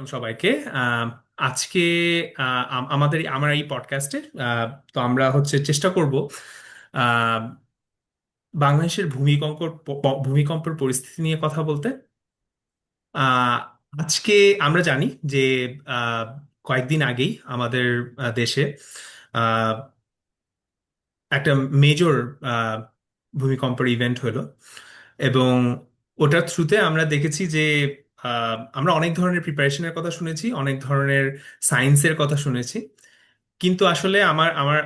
Welcome সবাইকে। আহ, আজকে আমার এই পডকাস্টে তো আমরা চেষ্টা করব আহ, বাংলাদেশের ভূমিকম্পের পরিস্থিতি নিয়ে কথা বলতে। আহ, আজকে আমরা জানি যে আহ, কয়েকদিন আগেই আমাদের দেশে আহ, একটা মেজর ভূমিকম্পের ইভেন্ট হলো, এবং ওটার থ্রুতে আমরা দেখেছি যে আমরা অনেক ধরনের প্রিপারেশনের কথা শুনেছি, অনেক ধরনের সায়েন্সের কথা শুনেছি, কিন্তু আসলে আমার আমার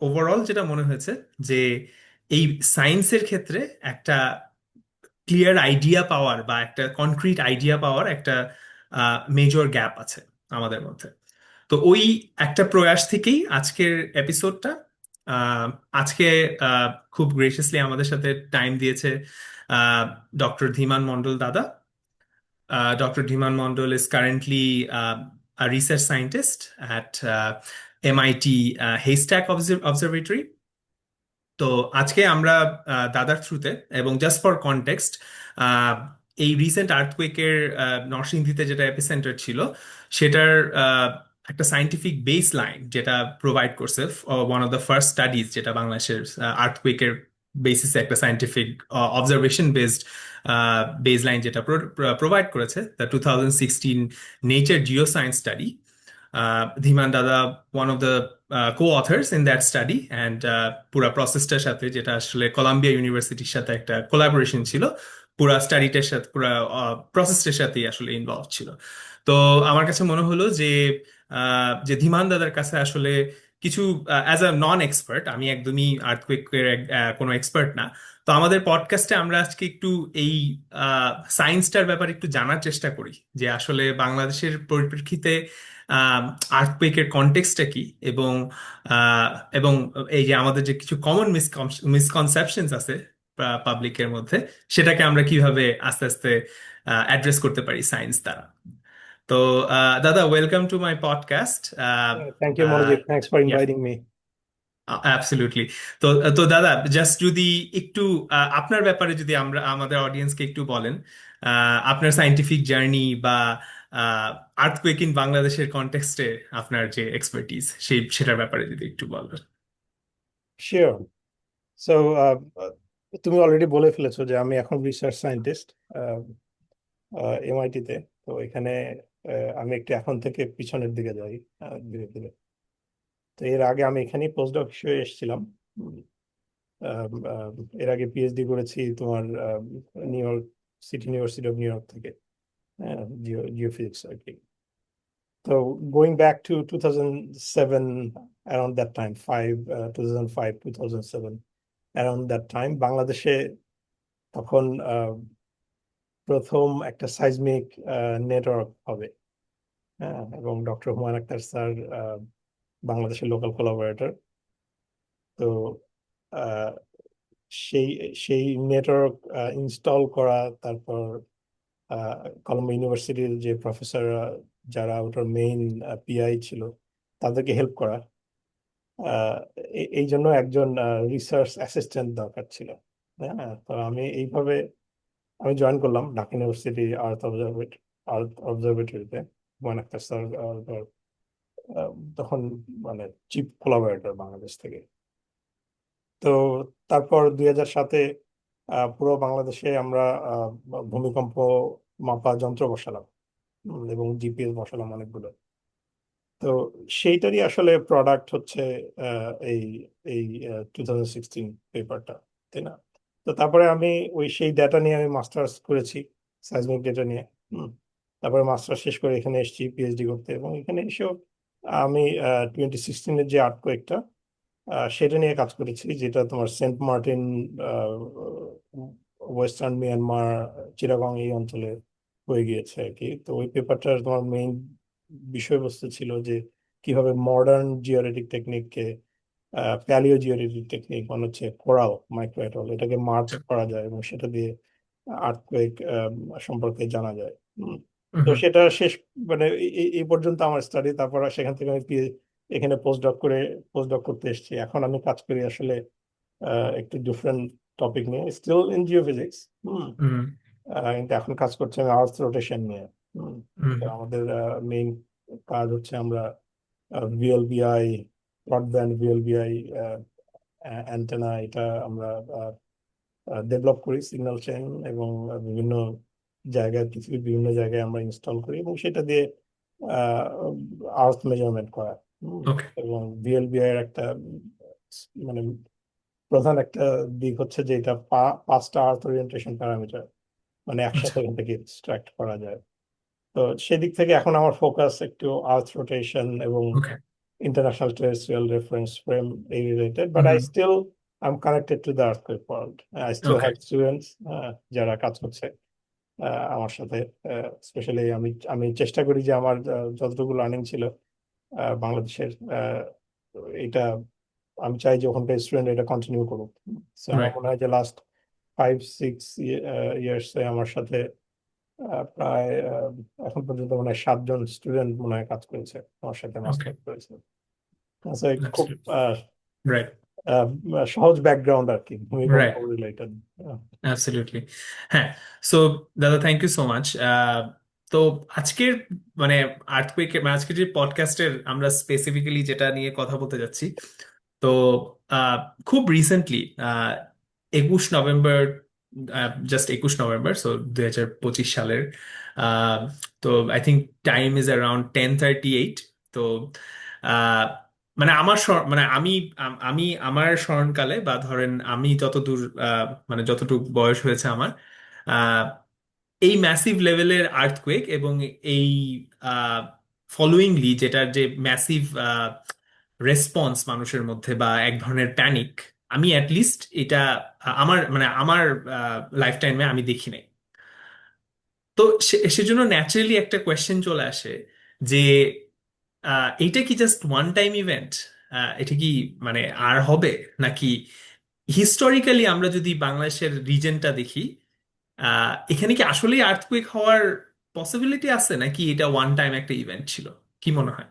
ওভারঅল যেটা মনে হয়েছে যে এই সায়েন্সের ক্ষেত্রে একটা ক্লিয়ার আইডিয়া পাওয়ার বা একটা কনক্রিট আইডিয়া পাওয়ার একটা মেজর গ্যাপ আছে আমাদের মধ্যে। তো ওই একটা প্রয়াস থেকেই আজকের এপিসোডটা। আহ, আজকে খুব গ্রেসিয়াসলি আমাদের সাথে টাইম দিয়েছে ডক্টর ধীমান মণ্ডল দাদা। Dr. Dhiman Mondal is currently a research scientist at MIT Haystack Observatory. তো আজকে আমরা দাদার থ্রুতে, এবং জাস্ট ফর কনটেক্সট, এই রিসেন্ট আর্থকুয়েকের নরসিংদীতে যেটা এপিসেন্টার ছিল সেটার একটা সাইন্টিফিক বেস লাইন যেটা প্রোভাইড করছে, one of the first studies যেটা বাংলাদেশের আর্থকুয়েকের বেসিসে একটা scientific observation based baseline যেটা প্রোভাইড করেছে, the 2016 nature geoscience study. Dhiman দাদা one of the co-authors in that study, and পুরা প্রসেসটার সাথে, যেটা আসলে কলাম্বিয়া ইউনিভার্সিটির সাথে একটা কোলাবোরেশন ছিল, পুরা স্টাডিটার সাথে, পুরা প্রসেসটার সাথেই আসলে ইনভলভ ছিল। তো আমার কাছে মনে হলো যে ধীমান দাদার কাছে আসলে কিছু, অ্যাজ আ নন এক্সপার্ট, আমি একদমই আর্থকুয়েকের কোনো এক্সপার্ট না, তো আমাদের পডকাস্টে আমরা আজকে একটু এই সায়েন্সটার ব্যাপারে একটু জানার চেষ্টা করি যে আসলে বাংলাদেশের পরিপ্রেক্ষিতে আর্থকুয়েকের কনটেক্সটটা কি, এবং আহ, এবং এই যে আমাদের যে কিছু কমন মিসকনসেপশনস আছে পাবলিকের মধ্যে, সেটাকে আমরা কিভাবে আস্তে আস্তে অ্যাড্রেস করতে পারি সায়েন্স দ্বারা। তো দাদা, welcome to my podcast. Thank you, Monojit. Thanks for inviting me. Absolutely. তো তো দাদা, জাস্ট যদি একটু আপনার ব্যাপারে যদি আমরা আমাদের অডিয়েন্সকে একটু বলেন, আপনার সায়েন্টিফিক জার্নি বা আর্থকুয়েক ইন বাংলাদেশের কনটেক্সটে আপনার যে এক্সপার্টিজ সেটার ব্যাপারে যদি একটু বলেন। Sure. So, তুমি অলরেডি বলে ফেলেছো যে আমি এখন রিসার্চ সায়েন্টিস্ট এমআইটি তে। তো এখানে আমি একটু এখন থেকে পিছনের দিকে যাই ধীরে ধীরে। তো এর আগে আমি এখানেই পোস্ট ডক হিসেবে এসেছিলাম। উম, এর আগে পিএইচডি করেছি তোমার new York city university of new York থেকে, জিওফিজিক্স আর কি। So going back to 2007, around that time, 2005, 2007, around that time, বাংলাদেশে তখন প্রথম একটা সাইজমিক নেটওয়ার্ক হবে। হ্যাঁ, এবং ডক্টর হুমায়ুন আখতার স্যার বাংলাদেশের লোকাল কোলাবোরেটর। তো আহ, সেই সেই নেটওয়ার্ক ইনস্টল করা, তারপর কলম্বিয়া ইউনিভার্সিটির যে প্রফেসর যারা ওটার মেইন পিআই ছিল তাদেরকে হেল্প করা। আহ, এই জন্য একজন রিসার্চ অ্যাসিস্ট্যান্ট দরকার ছিল। হ্যাঁ, তো এইভাবে আমি জয়েন করলাম ঢাকা ইউনিভার্সিটি আর্থ অবজারভেটরিতে। হুমায়ুন আখতার স্যার তখন মানে চিফ কোলাবোরেটর বাংলাদেশ থেকে। তো তারপর 2007-এ পুরো বাংলাদেশে আমরা আহ, ভূমিকম্প মাপা যন্ত্র বসালাম, এবং জিপিএস বসালাম অনেকগুলো। তো সেইটারই আসলে প্রোডাক্ট হচ্ছে এই এই 2016 পেপারটা, তাই না? তো তারপরে আমি সেই ডেটা নিয়ে আমি মাস্টার্স করেছি, সাইজমিক ডেটা নিয়ে। হুম। তারপরে মাস্টার্স শেষ করে এখানে এসেছি পিএইচডি করতে, এবং এখানে এসেও আমি 2016-এর যে আর্টকোয়েকটা সেটা নিয়ে কাজ করেছি, যেটা তোমার Saint Martin, western Myanmar, Chittagong এই অঞ্চলে হয়ে গিয়েছে আর কি। তো ওই পেপারটার তোমার মেইন বিষয়বস্তু ছিল যে কিভাবে মডার্ন জিওরেটিক টেকনিককে, প্যালিও জিওরেটিক টেকনিক মানে হচ্ছে কোরাল মাইক্রো এটল, এটাকে মার্চ করা যায় এবং সেটা দিয়ে আর্থকোয়েক সম্পর্কে জানা যায়। তো সেটা শেষ, মানে এই পর্যন্ত আমার স্টাডি। তারপর সেখান থেকে আমি এখানে পোস্ট ডক করতে এসেছি। এখন আমি কাজ করি আসলে একটু ডিফারেন্ট টপিক নিয়ে, স্টিল ইন জিওফিজিক্স। হুম। হুম। কিন্তু এখন কাজ করছি আমি আর্থ রোটেশন নিয়ে। হুম। তো আমাদের মেইন কাজ হচ্ছে আমরা ভিএলবিআই, ব্রডব্যান্ড ভিএলবিআই অ্যান্টেনা, এটা আমরা ডেভেলপ করি, সিগন্যাল চেইন, এবং বিভিন্ন জায়গায়, পৃথিবীর বিভিন্ন জায়গায় আমরা ইনস্টল করি, এবং সেটা দিয়ে আর্থ মেজারমেন্ট করা। ওকে। এবং ভিএলবিআই এর একটা মানে প্রধান একটা দিক হচ্ছে যে এটা 5টা আর্থ ওরিয়েন্টেশন প্যারামিটার মানে আচ্ছা। একসাথে এখান থেকে এক্সট্রাক্ট করা যায়। তো সেদিক থেকে এখন আমার ফোকাস একটু আর্থ রোটেশন এবং ওকে। international terrestrial reference frame related, but I hmm. still I'm connected to the earthquake world. I still okay. have students যারা কাজ করছে আমার সাথে। স্পেশালি আমি আমি চেষ্টা করি যে আমার যতটুকু লার্নিং ছিল বাংলাদেশের, এটা আমি চাই যে ওখানকার স্টুডেন্ট এটা কন্টিনিউ করুক। সো আমার রাইট। মনে হয় যে লাস্ট 5-6 ইয়ার্স আমার সাথে প্রায় এখন পর্যন্ত মনে হয় 7 জন স্টুডেন্ট মনে হয় কাজ করেছে আমার সাথে, ওকে। মাস্টার করেছে। আচ্ছা, খুব রাইট। আহ, সহজ ব্যাকগ্রাউন্ড আর কি, ভূমিকম্প রাইট। রিলেটেড। অ্যাবসলিউটলি। হ্যাঁ। সো দাদা, থ্যাংক ইউ সো মাচ। তো আজকের মানে আর্থকুয়েকের মানে আজকের যে পডকাস্টের আমরা স্পেসিফিক্যালি যেটা নিয়ে কথা বলতে যাচ্ছি, তো আহ, খুব recently 21 November, just 21 November, so 2025 সালের, আহ, তো I think time is around 10:38। তো আহ, মানে আমার মানে আমি আমার স্মরণকালে, বা ধরেন আমি যতদূর মানে যতটুকু বয়স হয়েছে আমার, আহ, এই ম্যাসিভ লেভেলের আর্থকুয়েক এবং এই ফলোয়িংলি যেটার যে ম্যাসিভ রেসপন্স মানুষের মধ্যে বা এক ধরনের প্যানিক, আমি অ্যাটলিস্ট এটা আমার লাইফ টাইমে আমি দেখি নাই। তো সেজন্য ন্যাচারালি একটা কোয়েশ্চেন চলে আসে যে এইটা কি জাস্ট ওয়ান টাইম ইভেন্ট? এটা কি মানে আর হবে, নাকি হিস্টোরিক্যালি আমরা যদি বাংলাদেশের রিজনটা দেখি, এখানে কি আসলেই আর্থকুয়েক হওয়ার পসিবিলিটি আছে, নাকি এটা ওয়ান টাইম একটা ইভেন্ট ছিল? কি মনে হয়?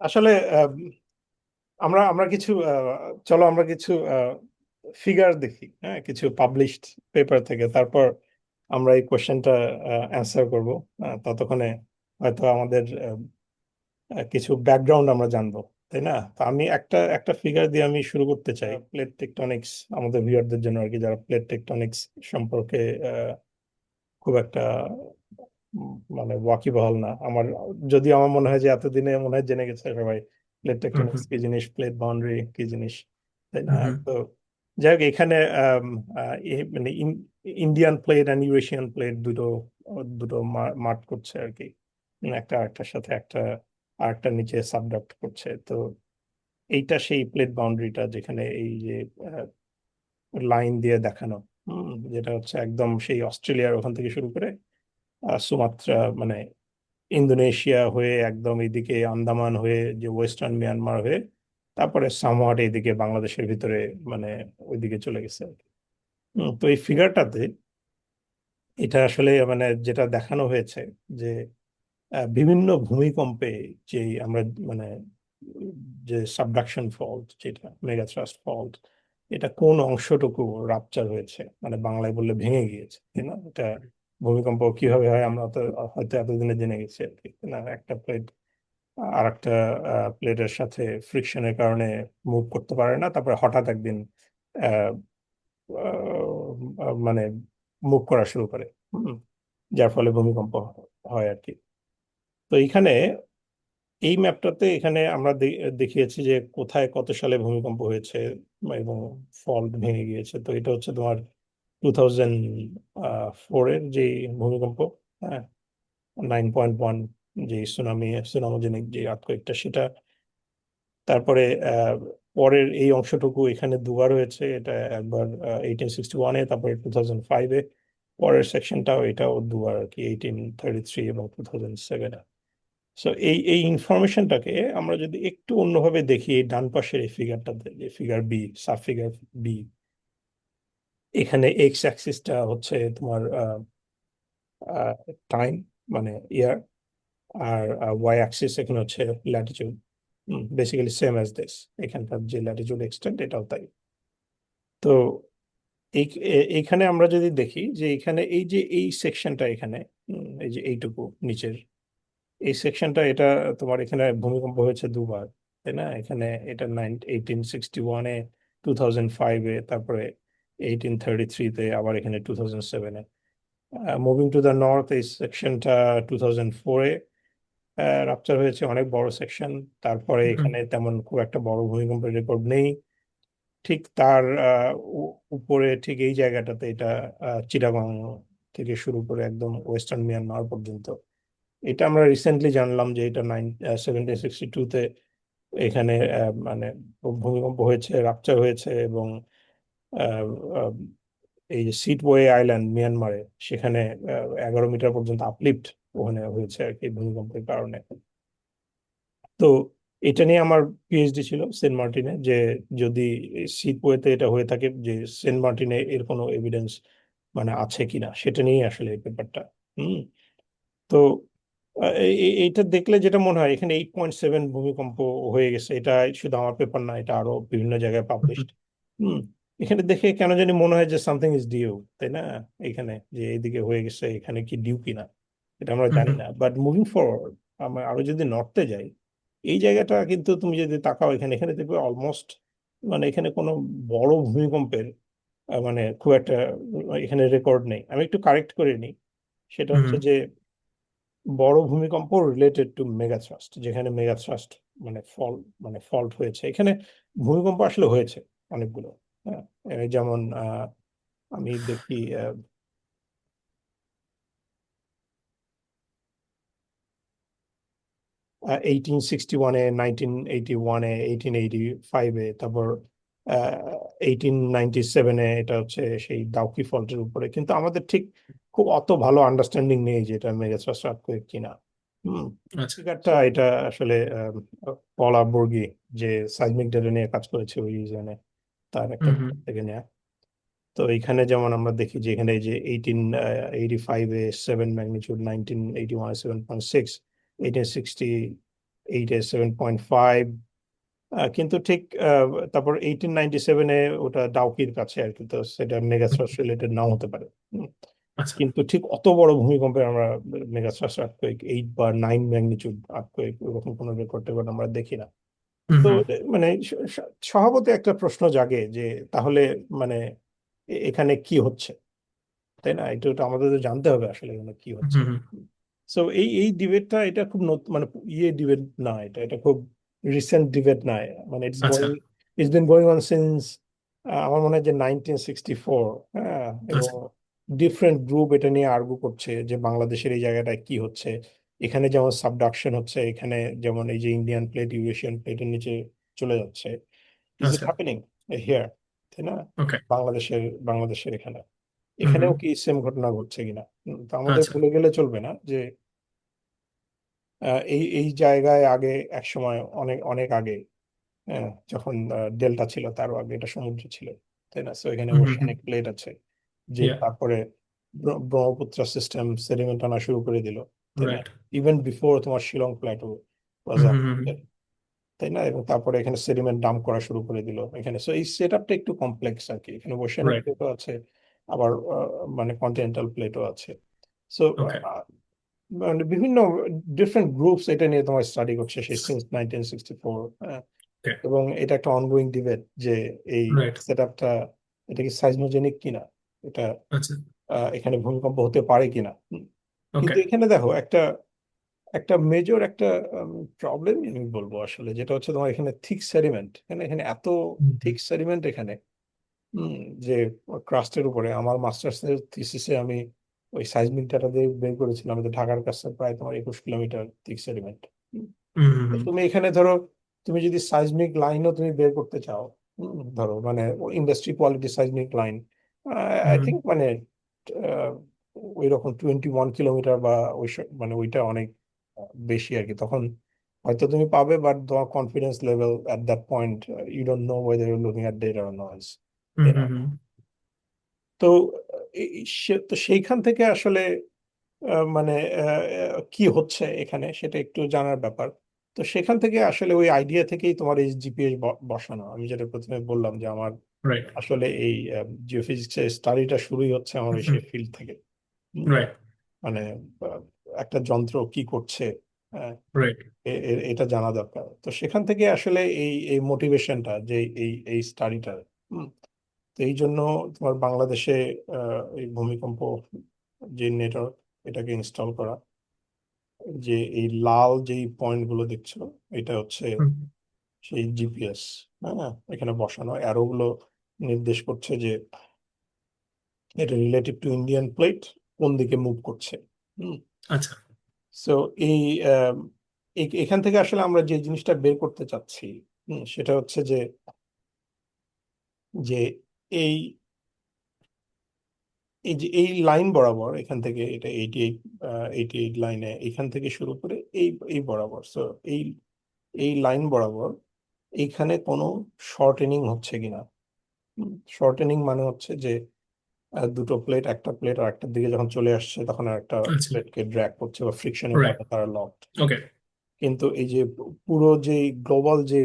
আসলে আমরা আমরা কিছু চলো আমরা কিছু ফিগার দেখি, হ্যাঁ, কিছু পাবলিশড পেপার থেকে, তারপর আমরা এই কোশ্চেনটা অ্যান্সার করব। ততক্ষণে হয়তো আমাদের কিছু ব্যাকগ্রাউন্ড আমরা জানবো, তাই না? তো আমি একটা একটা ফিগার দিয়ে আমি শুরু করতে চাই, প্লেট টেকটনিক্স, আমাদের ভিউয়ারদের জন্য আর কি, যারা প্লেট টেকটনিক্স সম্পর্কে খুব একটা মানে ওয়াকিবহাল না। যদিও আমার মনে হয় যে এতদিনে মনে হয় জেনে গেছে সবাই প্লেট হুম টেকটনিক্স হুম কি জিনিস, প্লেট বাউন্ডারি কি জিনিস, তাই না? হুম তো যাই হোক, এখানে মানে Indian plate and Eurasian plate দুটো দুটো মার্ক করছে আর কি। একটা আরেকটার সাথে একটা আরেকটার নিচে সাবডাক্ট করছে। তো এইটা সেই প্লেট বাউন্ডারিটা, যেখানে এই যে লাইন দিয়ে দেখানো, যেটা হচ্ছে একদম সেই অস্ট্রেলিয়ার ওখান থেকে শুরু করে সুমাত্রা, মানে ইন্দোনেশিয়া হয়ে একদম এইদিকে আন্দামান হয়ে, যে ওয়েস্টার্ন মিয়ানমার হয়ে, তারপরে সামহাট এইদিকে বাংলাদেশের ভিতরে, মানে ওইদিকে চলে গেছে আর কি। তো এই ফিগারটাতে এটা আসলে মানে যেটা দেখানো হয়েছে যে বিভিন্ন ভূমিকম্পে যে আমরা মানে যে সাবডাকশন ফল্ট, যেটা মেগাথ্রাস্ট ফল্ট, এটা কোন অংশটুকু রাপচার হয়েছে, মানে বাংলায় বললে ভেঙে গিয়েছে, তাই না? এটা ভূমিকম্প কিভাবে হয় আমরা তো হয়তো এতদিনে জেনে গেছি আর কি, তাই না? একটা প্লেট আর একটা প্লেটের সাথে ফ্রিকশনের কারণে মুভ করতে পারে না, তারপরে হঠাৎ একদিন আহ, মানে মুভ করা শুরু করে, হুম, যার ফলে ভূমিকম্প হয় আর কি। তো এইখানে এই ম্যাপটাতে এখানে আমরা দেখিয়েছি যে কোথায় কত সালে ভূমিকম্প হয়েছে এবং ফল্ট ভেঙে গিয়েছে। তো এটা হচ্ছে তোমার 2004-এর যে ভূমিকম্প, হ্যাঁ, 9.1, যে সুনামোজেনিক যে আর্থকোয়েকটা, সেটা। তারপরে পরের এই অংশটুকু এখানে দুবার হয়েছে, এটা একবার 1861-এ, তারপরে 2005-এ। পরের সেকশনটাও এটাও দুবার আর কি, 1833 এবং 2007-এ। সো এই ইনফরমেশনটাকে আমরা যদি একটু অন্যভাবে দেখি, এই ডান পাশের এই ফিগারটাতে, যে figure B, sub figure B, এখানে এক্স অ্যাক্সিসটা হচ্ছে তোমার টাইম, মানে ইয়ার, আর ওয়াই অ্যাক্সিস এখানে হচ্ছে Latitude. Basically same as this, এখানকার যে ল্যাটিটিউড এক্সটেন্ট এটাও তাই। তো এইখানে আমরা যদি দেখি যে এখানে এই যে এই সেকশনটা এখানে, এই যে এইটুকু নিচের এই সেকশনটা, এটা তোমার এখানে ভূমিকম্প হয়েছে দুবার, তাই না? এখানে এটা 1861-এ, 2005-এ, তারপরে 1833-তে, আবার এখানে 2007-এ। মুভিং টু দ্য নর্থ, এই সেকশনটা 2004-এ রাপচার হয়েছে, অনেক বড় সেকশন। তারপরে হুম এখানে তেমন খুব একটা বড় ভূমিকম্পের রেকর্ড নেই। ঠিক তার উপরে ঠিক এই জায়গাটাতে এটা চিটাগং থেকে শুরু করে একদম ওয়েস্টার্ন মিয়ানমার পর্যন্ত। এটা আমরা রিসেন্টলি জানলাম যে এটা 1762-তে এখানে মানে ভূমিকম্প হয়েছে, রাপচার হয়েছে, এবং আহ, আহ, এই যে সিটওয়ে আইল্যান্ড মিয়ানমারে, সেখানে 11 মিটার পর্যন্ত আপলিফ্ট ওখানে হয়েছে আর কি ভূমিকম্পের কারণে। তো এটা নিয়ে আমার পিএইচডি ছিল সেন্ট মার্টিনে, যে যদি সিটওয়েতে এটা হয়ে থাকে, যে সেন্ট মার্টিনে এর কোনো এভিডেন্স মানে আছে কিনা, সেটা নিয়ে আসলে এই পেপারটা। হুম। তো এইটা দেখলে যেটা মনে হয়, এখানে 8.7 ভূমিকম্প হয়ে গেছে। এটা শুধু আমার পেপার না, এটা আরো বিভিন্ন জায়গায় হুম পাবলিশড। হুম। এখানে দেখে কেন জানি মনে হয় যে সামথিং ইজ ডিউ, তাই না? এখানে যে এইদিকে হয়ে গেছে, এখানে কি ডিউ কিনা এটা আমরা হুম জানি হুম না। বাট মুভিং ফরওয়ার্ড, আমরা আরো যদি নর্থে যাই, এই জায়গাটা কিন্তু তুমি যদি তাকাও, এখানে এখানে দেখবে অলমোস্ট মানে এখানে কোনো বড় ভূমিকম্পের মানে খুব একটা এখানে রেকর্ড নেই। আমি একটু কারেক্ট করে নিই, সেটা হুম হচ্ছে যে বড় ভূমিকম্প রিলেটেড টু মেগাথ্রাস্ট, যেখানে মেগাথ্রাস্ট মানে ফল মানে ফল্ট হয়েছে এখানে। ভূমিকম্প আসলে হয়েছে অনেকগুলো। হ্যাঁ, এই যেমন আমি দেখি 1861-এ, 1981-এ, 1885-এ, তারপর 1897-এ, এটা হচ্ছে সেই দাউকি ফল্টের উপরে। কিন্তু আমাদের ঠিক খুব অত ভালো আন্ডারস্ট্যান্ডিং নেই যে এটা মেগাথ্রাস্ট আর্থকোয়েক কিনা। হুম। আচ্ছা ফিগারটা এটা আসলে পলা বর্গি, যে সাইজমিক ডেটা নিয়ে কাজ করেছে ওই রিজনে, তার একটা হুম হুম পেপার থেকে নেয়া। তো এখানে যেমন আমরা দেখি যে এখানে এই যে 1885-এ 7 ম্যাগনিটিউড, 1981-এ 7.6, 1868-এ 7.5। কিন্তু ঠিক তারপর 1897-এ ওটা ডাউকির কাছে আর কি, তো সেটা হুম, মেগাথ্রাস্ট রিলেটেড নাও হতে পারে। আচ্ছা কিন্তু ঠিক অত বড় ভূমিকম্পে আমরা মেগাথ্রাস্ট আর্থকোয়েক 8 বা 9 ম্যাগনিটিউড আর্থকোয়েক ওরকম কোনো রেকর্ড টেকর্ড আমরা দেখি না। হুম তো হুম মানে স্বভাবতই একটা প্রশ্ন জাগে যে তাহলে মানে এখানে কি হচ্ছে, তাই না? এটা তো আমাদের তো জানতে হবে আসলে এখানে কি হুম হচ্ছে। হুম, সো এই ডিবেটটা এটা খুব মানে ডিবেট না, এটা এটা খুব রিসেন্ট ডিবেট না। মানে আচ্ছা it's been going on since আমার মনে হয় যে 1964। হ্যাঁ, এবং আচ্ছা ডিফারেন্ট গ্রুপ এটা নিয়ে আর্গু করছে যে বাংলাদেশের এই জায়গাটায় কি হচ্ছে। এখানে যেমন সাবডাকশন হচ্ছে, এখানে যেমন এই যে ইন্ডিয়ান প্লেট ইউরেশিয়ান প্লেটের নিচে চলে যাচ্ছে। ইজ ইট আচ্ছা হ্যাপেনিং হিয়ার, তাই না? ওকে বাংলাদেশের এখানে হুম হুম এখানেও কি সেম ঘটনা ঘটছে কিনা। তো আমাদের আচ্ছা ভুলে গেলে চলবে না যে এই এই জায়গায় আগে এক সময় অনেক অনেক আগে, হ্যাঁ, যখন ডেল্টা ছিল তারও আগে এটা সমুদ্র ছিল, তাই না? সো এখানে হুম হুম হুম ওশেনিক প্লেট আছে, যে ইয়া তারপরে ব্রহ্মপুত্র সিস্টেম সেডিমেন্ট আনা শুরু করে দিল, তাই না? রাইট ইভেন বিফোর তোমার শিলং প্ল্যাটো ওয়াজ হুম হুম হুম আপডেটেড, তাই না? এবং তারপরে এখানে সেডিমেন্ট ডাম্প করা শুরু করে দিল এখানে। সো এই সেট আপটা একটু কমপ্লেক্স আর কি। এখানে ওশেনিক রাইট প্লেটও আছে, আবার মানে কন্টিনেন্টাল প্লেটও আছে। সো ওকে মানে বিভিন্ন ডিফারেন্ট গ্রুপস এটা নিয়ে তোমার স্টাডি করছে সেই সিন্স 1964। ওকে এবং এটা একটা অনগোয়িং ডিবেট যে এই রাইট সেট আপটা এটা কি সাইজমোজেনিক কিনা, এটা আচ্ছা এখানে ভূমিকম্প হতে পারে কিনা। ওকে কিন্তু এখানে দেখো একটা একটা মেজর একটা প্রবলেম আমি বলবো আসলে, যেটা হচ্ছে তোমার এখানে থিক সেডিমেন্ট, এখানে এখানে এত হুম হুম থিক সেডিমেন্ট এখানে। হুম। যে ক্রাস্টের উপরে আমার মাস্টার্স এর থিসিসে আমি ওই সাইজমিক ডাটা দিয়ে বের করেছিলাম যে ঢাকার কাছে প্রায় তোমার 21 কিলোমিটার থিক সেডিমেন্ট। হুম হুম হুম, তুমি এখানে ধরো, তুমি যদি সাইজমিক লাইনও তুমি বের করতে চাও, ধরো মানে industry quality seismic line, I hmm, think মানে আহ, ওই রকম 21 কিলোমিটার বা মানে ওইটা অনেক বেশি আর কি। তখন হয়তো তুমি পাবে, বাট তোমার confidence level at that point, you don't know whether you looking at data or noise, hmm তাই না? হুম হুম, তো তো সেইখান থেকে আসলে মানে কি হচ্ছে এখানে সেটা একটু জানার ব্যাপার। তো সেখান থেকে আসলে ওই আইডিয়া থেকেই তোমার এই জিপিএস বসানো। আমি যেটা প্রথমে বললাম যে আমার রাইট। আসলে এই জিওফিজিক্সের স্টাডিটা শুরুই হচ্ছে আমার সেই ফিল্ড থেকে। হুম, রাইট। মানে আহ, একটা যন্ত্র কি করছে, আহ, রাইট। এটা জানা দরকার। তো সেখান থেকে আসলে এই এই মোটিভেশনটা যে এই এই স্টাডিটা। তো এই জন্য তোমার বাংলাদেশে এই ভূমিকম্প যে নেটওয়ার্ক, এটাকে ইনস্টল করা, যে এই লাল যেই পয়েন্ট গুলো দেখছো, এটা হচ্ছে সেই জিপিএস। হ্যাঁ, এখানে বসানো অ্যারো গুলো নির্দেশ করছে যে এটা রিলেটিভ টু ইন্ডিয়ান প্লেট কোন দিকে মুভ করছে। হুম। আচ্ছা। সো এই আম, এখান থেকে আসলে আমরা যে জিনিসটা বের করতে চাচ্ছি, সেটা হচ্ছে যে এই এই যে এই লাইন বরাবর এখান থেকে এটা 88 লাইনে এখান থেকে শুরু করে এই এই বরাবর, সো এই এই লাইন বরাবর এইখানে কোনো শর্টেনিং হচ্ছে কিনা। শর্টেনিং মানে হচ্ছে যে দুটো প্লেট, একটা প্লেট আর একটার দিকে যখন চলে আসছে তখন আর একটা আচ্ছা। প্লেটকে ড্র্যাগ করছে বা ফ্রিকশনের রাইট। কারণে তারা লকড। ওকে। কিন্তু এই যে পুরো যে গ্লোবাল যে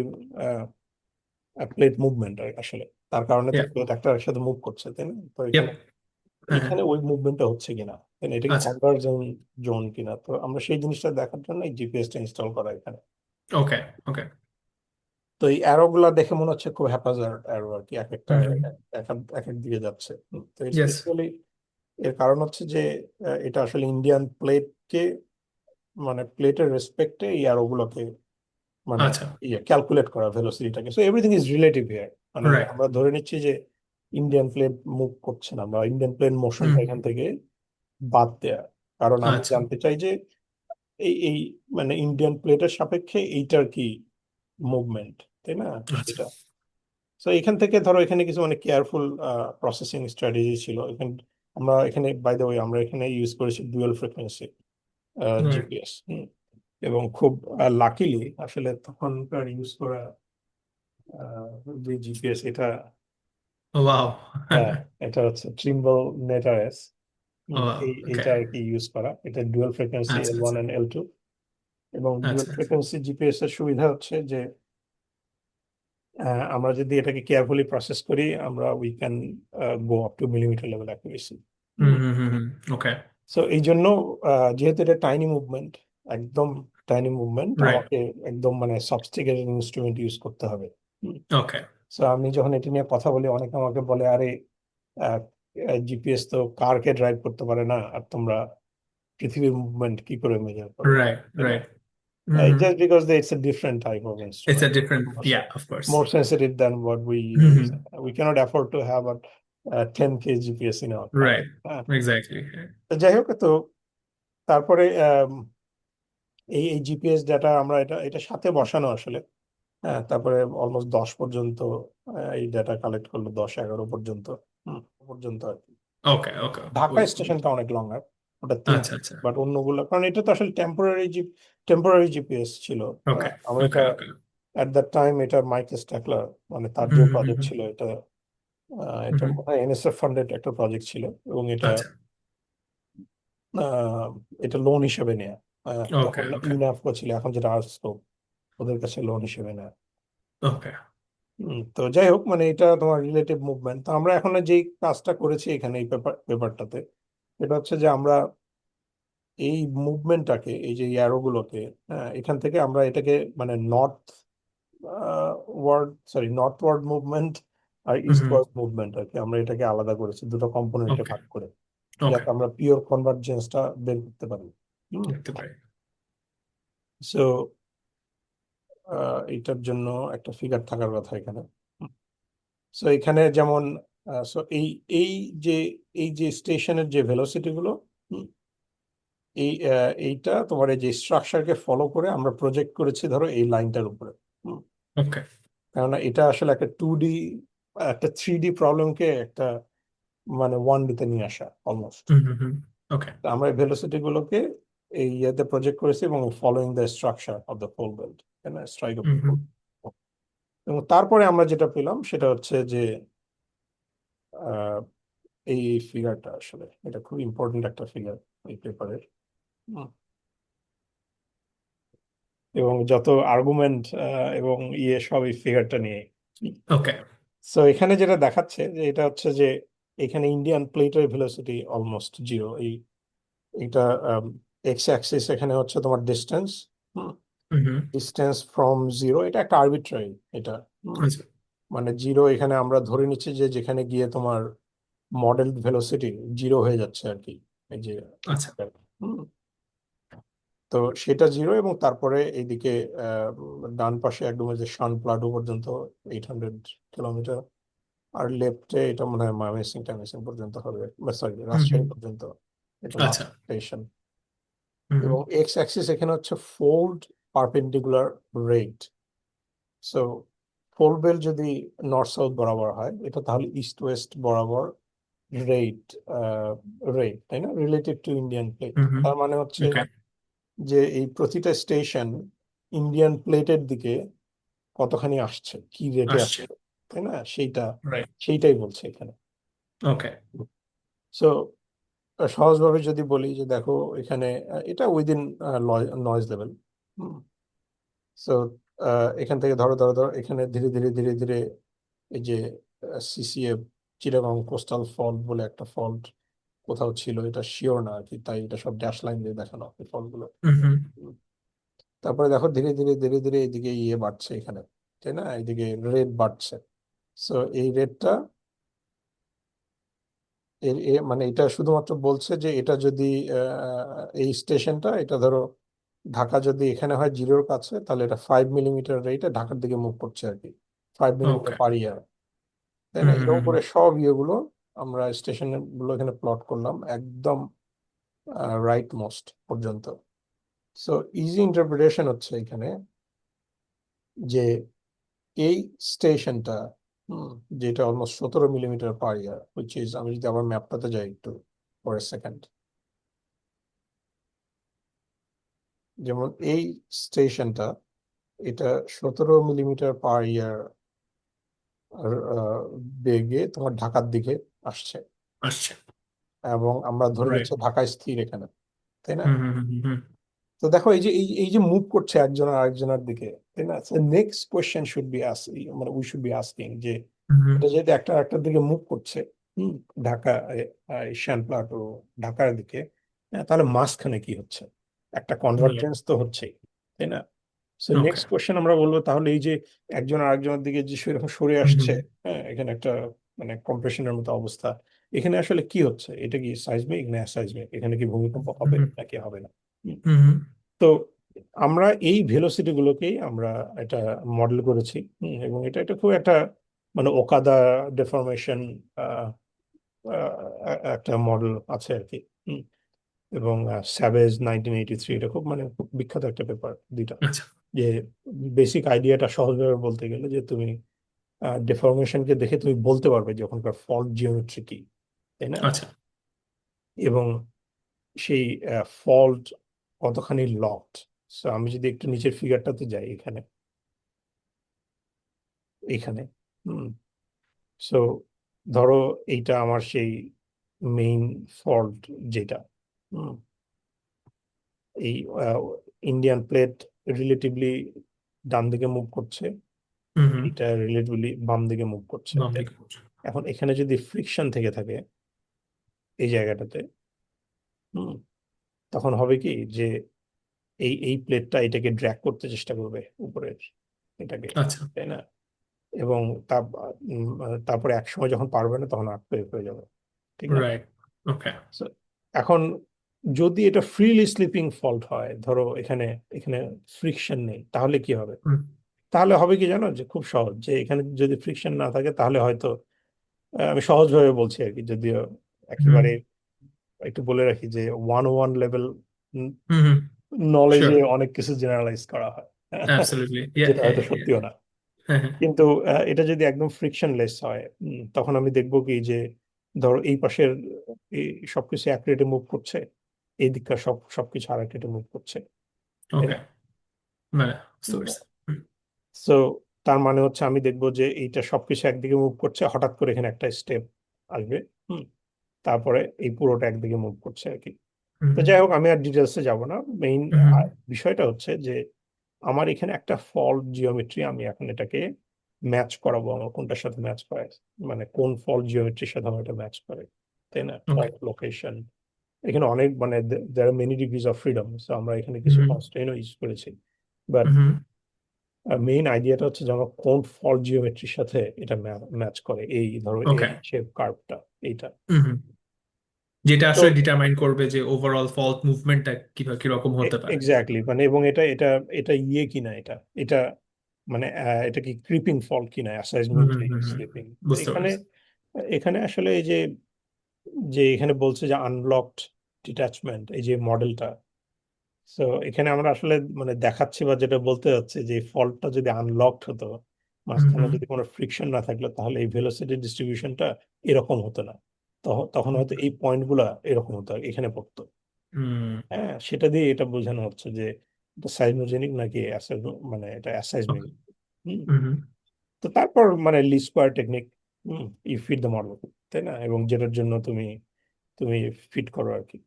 প্লেট মুভমেন্ট আসলে, তার কারণে তো ইয়া। প্লেট একটা একসাথে মুভ করছে, তাই না? তো ইয়েপ। এখানে হ্যাঁ, হ্যাঁ। এখানে ওই মুভমেন্টটা হচ্ছে কিনা, তাই না? এটা কি আচ্ছা। কনভার্জন জোন কিনা, তো আমরা সেই জিনিসটা দেখার জন্য এই জিপিএসটা ইনস্টল করা এখানে। ওকে। ওকে। তো এই অ্যারো গুলা দেখে মনে হচ্ছে খুব হ্যাপাজার্ড অ্যারো আর কি, এক একটা হুম হুম। এক এক দিকে যাচ্ছে। তো এটা ইয়েস। বেসিক্যালি এর কারণ হচ্ছে যে এটা আসলে ইন্ডিয়ান প্লেটকে, মানে প্লেটের রেসপেক্টে এই অ্যারো গুলোকে মানে আচ্ছা। ইয়ে ক্যালকুলেট করা ভেলোসিটিটাকে। So everything is relative here. মানে রাইট। আমরা ধরে নিচ্ছি যে ইন্ডিয়ান প্লেন মুভ করছে না, বা ইন্ডিয়ান প্লেন মোশনটা হুম। এখান থেকে বাদ দেয়া। কারণ আমি আচ্ছা। জানতে চাই যে এই এই মানে ইন্ডিয়ান প্লেটের সাপেক্ষে এইটার কি মুভমেন্ট, তাই না? আচ্ছা। সেটা। তো এখান থেকে ধরো এখানে কিছু মানে কেয়ারফুল প্রসেসিং স্ট্র্যাটেজি ছিল এখানে। আমরা এখানে বাই দ্য ওয়ে আমরা এখানে ইউজ করেছি ডুয়াল ফ্রিকোয়েন্সি রাইট। জিপিএস। এবং খুব লাকিলি আসলে তখনকার ইউজ করা যে জিপিএস এটা, ওয়াও। হ্যাঁ, এটা হচ্ছে ট্রিম্বল নেটারেস। ওয়াও। ওকে। এইটা আর কি ইউজ করা, এটা ডুয়াল ফ্রিকোয়েন্সি আচ্ছা। L1 আচ্ছা। And L2। এবং ডুয়াল আচ্ছা। ফ্রিকোয়েন্সি জিপিএস এর সুবিধা হচ্ছে যে আমরা যদি এটাকে কেয়ারফুলি প্রসেস করি, আমরা we can go up to millimetre level accuracy. Hmm hmm hmm hmm. Okay. So এই জন্য যেহেতু এটা টাইনি মুভমেন্ট, একদম টাইনি মুভমেন্ট, রাইট। আমাকে একদম মানে সফিস্টিকেটেড ইনস্ট্রুমেন্ট ইউজ করতে হবে। ওকে। সো আমি যখন এটা নিয়ে কথা বলি, অনেকে আমাকে বলে, আরে জিপিএস তো কারকে ড্রাইভ করতে পারে না, আর তোমরা পৃথিবীর মুভমেন্ট কি করে মেজার করবে, রাইট। তাই না? Right. Hmm hmm. Just because it's a different type of it's a instrument, different, yeah, of course. more sensitive than what we hmm use. Hmm. We cannot afford to have a 10K GPS in our car. Right. হ্যাঁ। Exactly. তো যাই হোক, তো তারপরে এই এই GPS data আমরা এটা এটা সাথে বসানো আসলে। হ্যাঁ, তারপরে অলমোস্ট 10 পর্যন্ত এই ডাটা কালেক্ট করলো, 10-11 পর্যন্ত, পর্যন্ত আর কি। ওকে। ওকে। ঢাকা বুঝতে পেরেছি। স্টেশনটা অনেক লং, ওটা আচ্ছা 3টা। আচ্ছা। বাট অন্যগুলো, কারণ এটা তো আসলে টেম্পোরারি জিপিএস ছিল। ওকে। আমরা ওকে। এটা ওকে। অ্যাট দ্যাট টাইম, এটা মাইকেল স্ট্যাকলার, মানে তার হুম যে হুম হুম প্রজেক্ট হুম। ছিল এটা, হুম এটা হুম। মনে হয় এনএসএফ ফান্ডেড একটা প্রজেক্ট ছিল। এবং এটা আচ্ছা। আহ, এটা লোন হিসেবে নেয়া। ওকে। তখন ওকে। ইনাফকো ছিল, এখন যেটা আর্টস্কো, ওদের কাছে লোন হিসেবে নেয়া। ওকে। তো যাই হোক, মানে এটা তোমার রিলেটিভ মুভমেন্ট। তো আমরা এখন যেই কাজটা করেছি এখানে এই পেপারটাতে, এটা হচ্ছে যে আমরা এই মুভমেন্টটাকে, এই যে অ্যারো গুলোকে, এখান থেকে আমরা এটাকে মানে নর্থ ওয়ার্ড মুভমেন্ট আর হুম ইস্ট হুম। ওয়ার্ড মুভমেন্ট আর কি, আমরা এটাকে আলাদা করেছি দুটো কম্পোনেন্টে ওকে। ভাগ করে, ওকে। যাতে আমরা পিওর কনভার্জেন্সটা বের করতে পারি। হুম। দেখতে পারি। সো এটার জন্য একটা ফিগার থাকার কথা এখানে। সো এখানে যেমন সো এই এই যে এই যে স্টেশনের যে ভেলোসিটি গুলো, হুম, এইটা তোমার এই যে স্ট্রাকচারকে ফলো করে আমরা প্রজেক্ট করেছি ধরো এই লাইনটার উপরে। হুম, ওকে। কেননা এটা আসলে একটা 2D, একটা 3D প্রবলেমকে একটা মানে 1D তে নিয়ে আসা অলমোস্ট। হুম হুম হুম। ওকে। আমরা ভেলোসিটি গুলোকে এই ইয়েতে প্রজেক্ট করেছি এবং following the structure of the pole belt, strike of hmm the hmm. Pole. এবং তারপরে আমরা যেটা পেলাম সেটা হচ্ছে যে আহ, এই ফিগারটা আসলে এটা খুব ইম্পর্টেন্ট একটা ফিগার এই পেপারের। এবং যত আর্গুমেন্ট এবং ইয়ে সব এই ফিগারটা নিয়ে। ওকে। সো এখানে যেটা দেখাচ্ছে যে এটা হচ্ছে যে এখানে ইন্ডিয়ান প্লেটের ভেলোসিটি অলমোস্ট জিরো। এইটা এক্স অ্যাক্সিস এখানে হচ্ছে তোমার distance, hmm. Distance from zero, এটা একটা আরবিট্রারি। এটা হুম, আচ্ছা। মানে জিরো এখানে আমরা ধরে নিচ্ছি যে যেখানে গিয়ে তোমার মডেল ভেলোসিটি জিরো হয়ে যাচ্ছে আর কি, এই যে আচ্ছা। হুম, তো সেটা জিরো। এবং তারপরে এইদিকে ডান পাশে একদম ওই যে শান প্লাটো পর্যন্ত 800 কিলোমিটার, আর লেফটে এটা মনে হয় ময়মনসিং টাইমসিং পর্যন্ত হবে, সরি হুম। রাজশাহী পর্যন্ত, এটা আচ্ছা। Last station. হুম। এবং এক্স অ্যাক্সিস এখানে হচ্ছে fold perpendicular rate. So fold belt যদি নর্থ সাউথ বরাবর হয়, এটা তাহলে ইস্ট ওয়েস্ট বরাবর রেট, রেট তাই না, রিলেটেড টু ইন্ডিয়ান প্লেট। হুম। তার মানে হচ্ছে ওকে। যে এই প্রতিটা স্টেশন ইন্ডিয়ান প্লেটের দিকে কতখানি আসছে, কি রেটে আসছে। আসছে, তাই না, সেইটা, রাইট। সেইটাই বলছে এখানে। ওকে। সো সহজভাবে যদি বলি যে দেখো এখানে এটা উইদিন নয়েজ লেভেল। সো এখান থেকে ধরো ধরো ধরো এখানে ধীরে ধীরে ধীরে ধীরে এই যে সিসিএফ, চিটাগং কোস্টাল ফল্ট বলে একটা ফল্ট কোথাও ছিল, এটা শিওর না আর কি, তাই এটা সব ড্যাশ লাইন দিয়ে দেখানো এই ফল্ট গুলো। হুম। তারপরে দেখো ধীরে ধীরে ধীরে ধীরে এইদিকে ইয়ে বাড়ছে এখানে, তাই না, এইদিকে রেড বাড়ছে। সো এই রেডটা মানে এটা শুধুমাত্র বলছে যে এটা যদি এই স্টেশনটা, এটা ধরো ঢাকা যদি এখানে হয় জিরোর কাছে, তাহলে এটা 5 মিলিমিটার রেটে ঢাকার দিকে মুভ করছে আর কি, 5 মিলিমিটার ওকে। পার ইয়ার, তাই না। হুম। এর উপরে সব ইয়েগুলো আমরা স্টেশন গুলো এখানে প্লট করলাম একদম রাইট মোস্ট পর্যন্ত। সো ইজি ইন্টারপ্রিটেশন হচ্ছে এখানে যে এই স্টেশনটা, যেটা almost 17 millimetre per year, which is, আমি যদি আবার ম্যাপটাতে যাই একটু পরের সেকেন্ড, যেমন এই স্টেশনটা, এটা 17 মিলিমিটার পার ইয়ার বেগে তোমার ঢাকার দিকে আসছে। আসছে। এবং আমরা ধরে রাইট। নিচ্ছি ঢাকায় স্থির এখানে, তাই না। হুম হুম হুম হুম তো দেখো এই যে এই যে মুভ করছে একজন আরেকজনের দিকে, তাই না, নেক্সট কোয়েশ্চেন শুড বি আস, মানে উই শুড বি আস্কিং যে হুম এটা যেহেতু একটা একটার দিকে মুভ করছে, হুম, ঢাকা, শ্যামপ্লাট ও ঢাকার দিকে, তাহলে মাঝখানে কি হচ্ছে, একটা রাইট। কনভার্জেন্স তো হচ্ছেই, তাই না। So okay. নেক্সট কোয়েশ্চেন আমরা বলবো তাহলে এই যে একজন আরেকজনের দিকে যে সেরকম সরে হুম আসছে, হুম হ্যাঁ, এখানে একটা মানে কম্প্রেশনের মতো অবস্থা, এখানে আসলে কি হচ্ছে, এটা কি সাইজমিক না অ্যাসাইজমিক, এখানে কি ভূমিকম্প হবে হুম নাকি হবে না। হুম হুম তো আমরা এই ভেলোসিটি গুলোকেই আমরা এটা মডেল করেছি, এবং এটা এটা খুব একটা মানে ওকাদা ডেফরমেশন একটা মডেল আছে আর কি। হুম, এবং স্যাভেজ 1983, এটা খুব মানে খুব বিখ্যাত একটা পেপার দুইটা, আচ্ছা। যে বেসিক আইডিয়াটা সহজভাবে বলতে গেলে যে তুমি ডেফরমেশনকে দেখে তুমি বলতে পারবে যে ওখানকার ফল্ট জিওমেট্রি কি, তাই না, আচ্ছা। এবং সেই ফল্ট কতখানি লকড। সো আমি যদি একটু নিচের ফিগারটাতে যাই, এখানে এইখানে হুম, সো ধরো এইটা আমার সেই মেইন ফল্ট যেটা, হুম, এই ইন্ডিয়ান প্লেট রিলেটিভলি ডান দিকে মুভ করছে, হুম। এটা রিলেটিভলি বাম দিকে মুভ করছে। বাম দিকে পড়ছে। এখন এখানে যদি ফ্রিকশন থেকে থাকে এই জায়গাটাতে, হুম, তখন হবে কি যে এই প্লেটটা এটাকে ড্র্যাগ করতে চেষ্টা করবে উপরের এটাকে, আচ্ছা। তাই না, এবং তারপরে এক সময় যখন পারবে না তখন আটকে হয়ে যাবে, ঠিক না। রাইট। ওকে। So, এখন যদি এটা ফ্রিলি স্লিপিং ফল্ট হয়, ধরো এখানে এখানে ফ্রিকশন নেই, তাহলে কি হবে, হুম তাহলে হবে কি জানো, যে খুব সহজ, যে এখানে যদি ফ্রিকশন না থাকে তাহলে হয়তো আমি সহজভাবে বলছি আর কি, যদিও হুম একেবারে একটু বলে রাখি যে 101 লেভেল হুম নলেজে শিওর। অনেক কিছু জেনারেলাইজ করা হয়, অ্যাবসলিউটলি। ইয়া যেটা ইয়া হয়তো ইয়া। সত্যিও না। হ্যাঁ হ্যাঁ। কিন্তু এটা যদি একদম ফ্রিকশনলেস হয়, তখন আমি দেখবো কি যে ধরো এই পাশের এই সবকিছু এক রেটে মুভ করছে, এই দিককার সবকিছু আর এক রেটে মুভ করছে, তাই ওকে। না। মানে বুঝতে পারছি। হুম। সো তার মানে হচ্ছে আমি দেখবো যে এইটা সবকিছু একদিকে মুভ করছে, হঠাৎ করে এখানে একটা স্টেপ আসবে, হুম, তারপরে এই পুরোটা একদিকে মুভ করছে আর কি। তো হুম যাই হোক, আমি আর ডিটেলসে যাব না। মেইন হুম বিষয়টা হচ্ছে যে আমার এখানে একটা ফল্ট জিওমেট্রি, আমি এখন এটাকে ম্যাচ করাবো আমরা কোনটার সাথে ম্যাচ করে, মানে কোন ফল্ট জিওমেট্রির সাথে আমরা এটা ম্যাচ করে, তাই না? ওকে। ফল্ট লোকেশন, এখানে অনেক মানে there are many degrees of freedom, so আমরা এখানে কিছু হুম কনস্ট্রেইনও ইউজ করেছি। বাট হুম। মেইন আইডিয়াটা হচ্ছে যে আমরা কোন ফল্ট জিওমেট্রির সাথে এটা ম্যাচ করে, এই ধরো ওকে। এই শেপ কার্ভটা এইটা। হুম। যেটা তো আসলে ডিটারমাইন করবে যে ওভারঅল ফল্ট মুভমেন্টটা কিভাবে কিরকম হতে পারে। এক্স্যাক্টলি, মানে এবং এটা এটা এটা ইয়ে কিনা, এটা এটা মানে এটা কি ক্রিপিং ফল্ট কিনা, অ্যাসাইজমেন্টালি হুম। স্লিপিং। তো বুঝতে এখানে পারছি। এখানে আসলে এই যে যে এখানে বলছে যে আনলকড ডিট্যাচমেন্ট, এই যে মডেলটা, সো এখানে আমরা আসলে মানে দেখাচ্ছি বা যেটা বলতে যাচ্ছে যে ফল্টটা যদি আনলকড হতো, মাঝখানে হুম যদি কোনো ফ্রিকশন না থাকলো, তাহলে এই ভেলোসিটি ডিস্ট্রিবিউশনটা এরকম হতো না। তখন হয়তো এই পয়েন্টগুলা এরকম হতো, এখানে পড়তো। হুম। হ্যাঁ, সেটা দিয়ে এটা বোঝানো হচ্ছে যে এটা সাইনোজেনিক নাকি মানে এটা অ্যাসাইজমিক। ওকে। হুম। হুম। তো তারপর মানে least square technique, you fit the model, তাই না? এবং যেটার জন্য তুমি তুমি ফিট করো আর কি।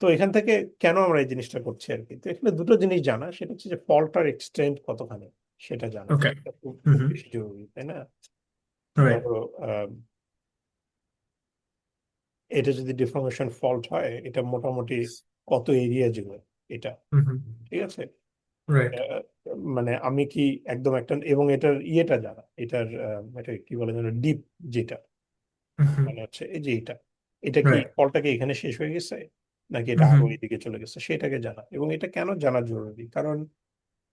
তো এখান থেকে কেন আমরা এই জিনিসটা করছি আর কি, তো এখানে দুটো জিনিস জানা, সেটা হচ্ছে যে ফল্টার এক্সটেন্ট কতখানি সেটা জানা, ওকে। এটা খুব খুব হুম। বেশি জরুরি, তাই না? রাইট। ধরো এটা যদি ডিফর্মেশন ফল্ট হয়, এটা মোটামুটি কত এরিয়া জুড়ে এটা, হুম। ঠিক আছে? রাইট। আহ, মানে আমি কি একদম একটা, এবং এটার ইয়েটা জানা, এটার এটা কি বলে যেন, ডিপ যেটা, হুম। মানে হচ্ছে এই যে এটা, এটা কি রাইট। ফলটা কি এখানে শেষ হয়ে গেছে নাকি এটা আরো হুম। এদিকে চলে গেছে, সেটাকে জানা। এবং এটা কেন জানা জরুরি, কারণ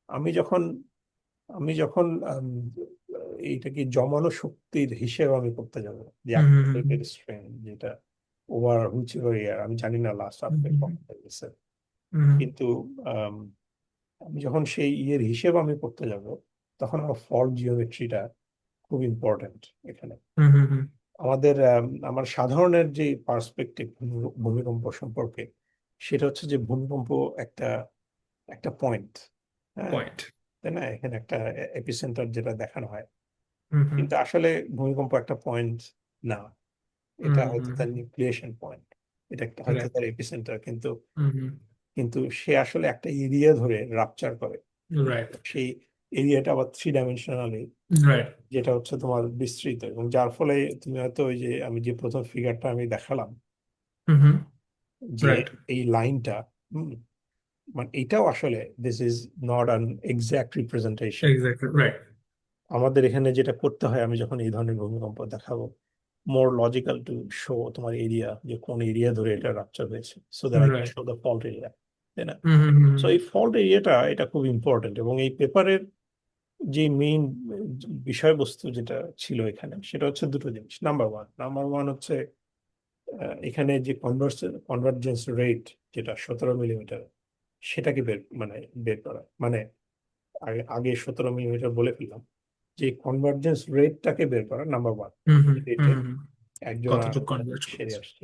আমি যখন আমি যখন এইটা কি জমানো শক্তির হিসেব আমি করতে যাবো, যে হুম। অ্যাক্টিভেটেড স্ট্রেন যেটা ওভার হুইচ এভার ইয়ার, আমি জানি না লাস্ট আপডেট কখন হয়ে গেছে, কিন্তু আম, আমি যখন সেই ইয়ের হিসেব আমি করতে যাব, তখন আমার ফল্ট জিওমেট্রিটা খুব ইম্পর্ট্যান্ট এখানে। হুম। আমার সাধারণের যে পার্সপেক্টিভ ভূমিকম্প সম্পর্কে, সেটা হচ্ছে যে ভূমিকম্প একটা একটা পয়েন্ট, হ্যাঁ, পয়েন্ট। তাই না? এখানে একটা এপিসেন্টার যেটা দেখানো হয়, হুম। কিন্তু আসলে ভূমিকম্প একটা পয়েন্ট না, এটা হয়তো তার নিউক্লিয়েশন পয়েন্ট, এটা একটা হয়তো রাইট। তার এপিসেন্টার, কিন্তু হুম। কিন্তু সে আসলে একটা এরিয়া ধরে রাপচার করে। রাইট। সেই এরিয়াটা আবার থ্রি ডাইমেনশনালি, রাইট। যেটা হচ্ছে তোমার বিস্তৃত, এবং যার ফলে তুমি হয়তো ওই যে আমি যে প্রথম ফিগারটা আমি দেখালাম, হুম। যে রাইট। এই লাইনটা, হুম, মানে এটাও আসলে this is not an exact representation. Exactly right. আমাদের এখানে যেটা করতে হয়, আমি যখন এই ধরনের ভূমিকম্প দেখাবো, মোর লজিক্যাল টু শো তোমার এরিয়া, যে কোন এরিয়া ধরে এটা রাপচার হয়েছে, so that I can write. Show the fault area, তাই না? হুম। সো এই ফল্ট এরিয়াটা এটা খুব ইম্পর্টেন্ট, এবং এই পেপারের যে মেইন বিষয়বস্তু যেটা ছিল এখানে, সেটা হচ্ছে দুটো জিনিস। নাম্বার ওয়ান হচ্ছে এখানে যে কনভার্জেন্স রেট, যেটা 17 মিলিমিটার, সেটাকে বের করা, মানে আগে আগে 17 মিলিমিটার বলে ফেললাম, যে কনভার্জেন্স রেটটাকে বের করা নাম্বার ওয়ান, রেটে হুম। একজন আর কতটুকু আরেকটার কনভার্ট সেরে করেছে। আসছে।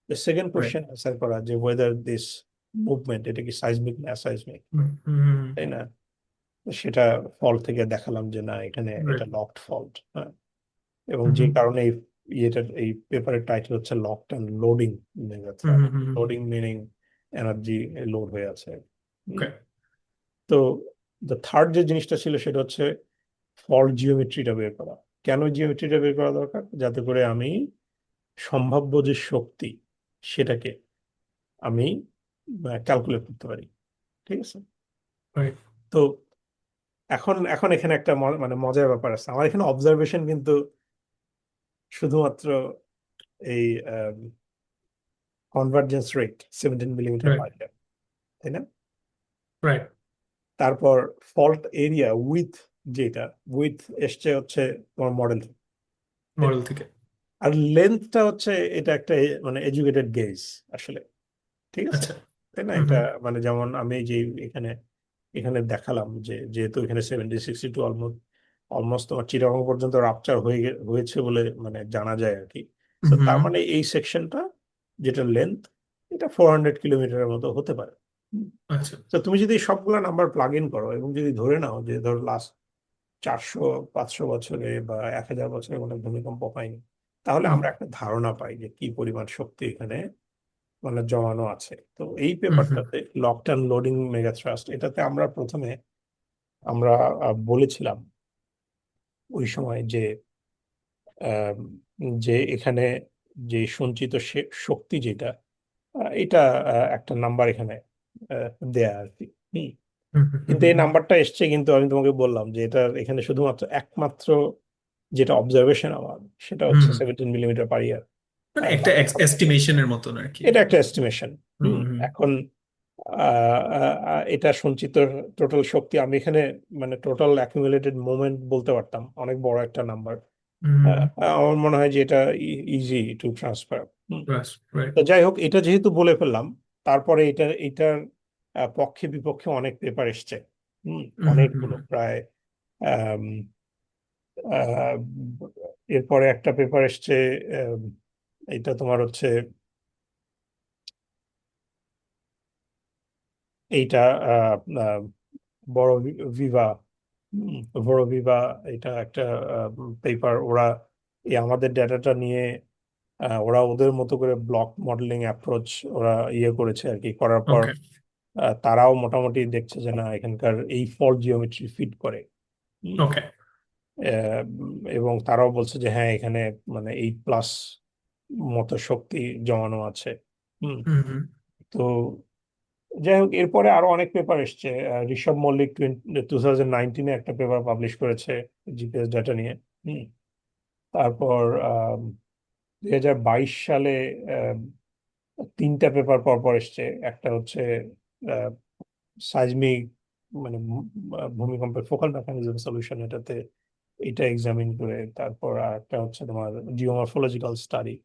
Second right. কোশ্চেন অ্যান্সার করা, যে ওয়েদার দিস মুভমেন্ট এটা কি সাইজমিক না অ্যাসাইজমিক, হুম। তাই না? তো সেটা ফল্ট থেকে দেখালাম যে না, এখানে এটা রাইট। লকড ফল্ট, হ্যাঁ। এবং যে হুম। কারণে এই পেপারের টাইটেল হচ্ছে locked and loading megathrust, loading meaning energy load হয়ে আছে। হুম। ওকে। তো দ্য থার্ড যে জিনিসটা ছিল, সেটা হচ্ছে ফল্ট জিওমেট্রিটা বের করা। কেন জিওমেট্রিটা বের করা দরকার? যাতে করে আমি সম্ভাব্য যে শক্তি, সেটাকে আমি ক্যালকুলেট করতে পারি, ঠিক আছে? রাইট। তো এখন এখন এখানে একটা মানে মজার ব্যাপার আছে, আমার এখানে অবজারভেশন কিন্তু শুধুমাত্র এই কনভার্জেন্স রেট 17 মিলিমিটার রাইট। পার ইয়ার, তাই না? রাইট। তারপর ফল্ট এরিয়া উইথ, যেটা উইথ এসছে হচ্ছে তোমার মডেল, তাই না? মডেল থেকে। আর লেন্থটা হচ্ছে এটা একটা মানে এডুকেটেড গেজ আসলে, ঠিক আছে? আচ্ছা। তাই না? এটা হুম। মানে যেমন আমি যে এখানে এখানে দেখালাম, যে যেহেতু এখানে 70-62 অলমোস্ট অলমোস্ট তোমার চিটাগং পর্যন্ত রাপচার হয়েছে বলে মানে জানা যায় আর কি। তো তার হুম। মানে এই সেকশনটা, যেটা লেন্থ, এটা 400 কিলোমিটারের মতো হতে পারে। আচ্ছা। তো তুমি যদি সবগুলা নাম্বার প্লাগ ইন করো, এবং যদি ধরে নাও যে ধরো লাস্ট 400-500 বছরে বা 1000 বছরে কোনো ভূমিকম্প হয়নি, তাহলে হুম। আমরা একটা ধারণা পাই যে কি পরিমাণ শক্তি এখানে মানে জমানো আছে। তো এই হুম। পেপারটাতে locked and loading megathrust, এটাতে আমরা প্রথমে আমরা বলেছিলাম ওই সময় আম, যে এখানে যে সঞ্চিত শক্তি যেটা এটা একটা নাম্বার এখানে দেয়া আর কি। হুম। হুম হুম হুম কিন্তু এই হুম নাম্বারটা এসছে, কিন্তু আমি তোমাকে বললাম যে এটা এখানে শুধুমাত্র একমাত্র যেটা অবজারভেশন আমার, সেটা হুম, হচ্ছে হুম। 17 মিলিমিটার পার ইয়ার। মানে একটা বাকি সব এস্টিমেশনের মতন আর কি। এটা একটা এস্টিমেশন। হুম হুম। হুম এখন এটা সঞ্চিত টোটাল শক্তি আমি এখানে মানে টোটাল অ্যাকুমুলেটেড মোমেন্ট বলতে পারতাম, অনেক বড় একটা নাম্বার। হুম। আমার মনে হয় যে এটা easy to transfer. Bus, right. তো যাই হোক, এটা যেহেতু বলে ফেললাম, তারপরে এটার পক্ষে বিপক্ষে অনেক পেপার এসছে। হুম। হুম হুম হুম অনেকগুলো প্রায় আম, আহ, এরপরে একটা পেপার এসছে। আম, এটা তোমার হচ্ছে এইটা আহ, আহ, বড় ভিভা। হুম, বড় ভিভা, এটা একটা পেপার। ওরা এই আমাদের ডেটাটা নিয়ে ওরা ওদের মতো করে ব্লক মডেলিং অ্যাপ্রোচ ওরা করেছে আর কি। করার পর ওকে। তারাও মোটামুটি দেখছে যে না, এখানকার এই ফল্ট জিওমেট্রি ফিট করে। হুম। ওকে। এবং তারাও বলছে যে হ্যাঁ, এখানে মানে 8+ মতো শক্তি জমানো আছে। হুম। হুম হুম তো যাই হোক, এরপরে আরো অনেক পেপার এসছে। ঋষভ মল্লিক 2019-এ একটা পেপার পাবলিশ করেছে জিপিএস ডাটা নিয়ে। হুম। তারপর 2022 সালে আহ, তিনটা পেপার পর পর এসছে। একটা হচ্ছে সাইজমিক মানে ভূমিকম্পের ফোকাল মেকানিজম সলিউশন, এটাতে এটা এক্সামিন করে। তারপর আর একটা হচ্ছে তোমার জিওমরফোলজিক্যাল স্টাডি,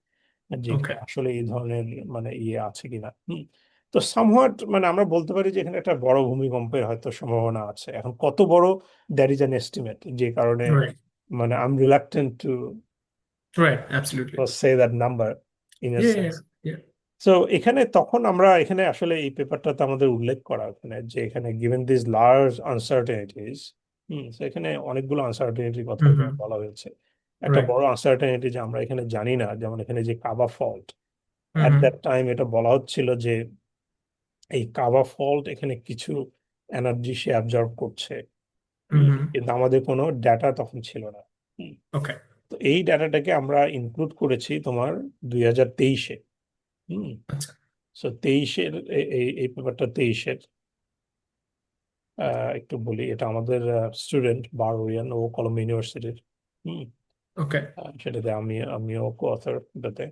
যেখানে ওকে। আসলে এই ধরনের মানে আছে কিনা। হুম। তো সামহাট মানে আমরা বলতে পারি যে এখানে একটা বড় ভূমিকম্পের হয়তো সম্ভাবনা আছে। এখন কত বড়, দ্যাট ইজ অ্যান এস্টিমেট, যে কারণে রাইট। মানে I am reluctant to right, absolutely. Say that number in a yeah yeah sense. Yeah. So এখানে তখন আমরা এখানে আসলে এই পেপারটাতে আমাদের উল্লেখ করা ওখানে যে এখানে গিভেন দিস লার্জ আনসার্টেনিটিস। তো এখানে অনেকগুলো আনসার্টেনিটির কথা হুম এখানে হুম। বলা হয়েছে। একটা রাইট। বড় আনসার্টেনিটি যে আমরা এখানে জানি না, যেমন এখানে যে কাবা fault, hmm at hmm that time এটা বলা হচ্ছিল যে এই কাবা ফল্ট এখানে কিছু এনার্জি সে অ্যাবজর্ব করছে। হুম হুম। কিন্তু আমাদের কোনো ডাটা তখন ছিল না। হুম। ওকে। তো এই ডাটাটাকে আমরা ইনক্লুড করেছি তোমার 2023-এ। হুম। আচ্ছা। সো 23-এর এই পেপারটা 23-এর। একটু বলি, এটা আমাদের স্টুডেন্ট বারোয়ান, ও কলম্বিয়া ইউনিভার্সিটির। হুম। ওকে। সেটাতে আমিও কো অথর এটাতে।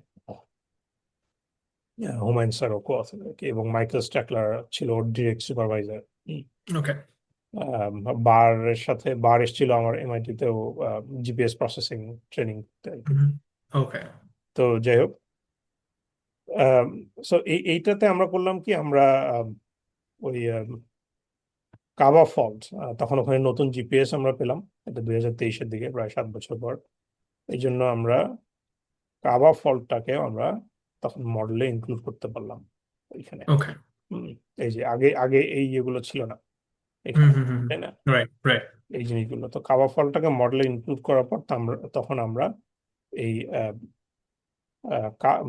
হুমায়ুন স্যারও কো অথর এবং মাইকেল স্ট্যাকলার ছিল ওর ডিরেক্ট সুপারভাইজার। ওকে। বার এসেছিল আমার এমআইটিতেও জিপিএস প্রসেসিং ট্রেনিং আর কি। হুম। ওকে। তো যাই হোক, সো এইটাতে আমরা করলাম কি, আমরা ওই কাবা ফল্ট, তখন ওখানে নতুন জিপিএস আমরা পেলাম। এটা 2023-এর দিকে, প্রায় 7 বছর পর। এই জন্য আমরা কাবা ফল্টটাকে আমরা তখন মডেলে ইনক্লুড করতে পারলাম এখানে। ওকে। হুম। এই যে আগে আগে এই ইয়েগুলো ছিল না হুম এখানে, হুম হুম। তাই না? Right, right. এই জিনিসগুলো তো কাবা ফলটাকে মডেলে ইনক্লুড করার পর তখন আমরা এই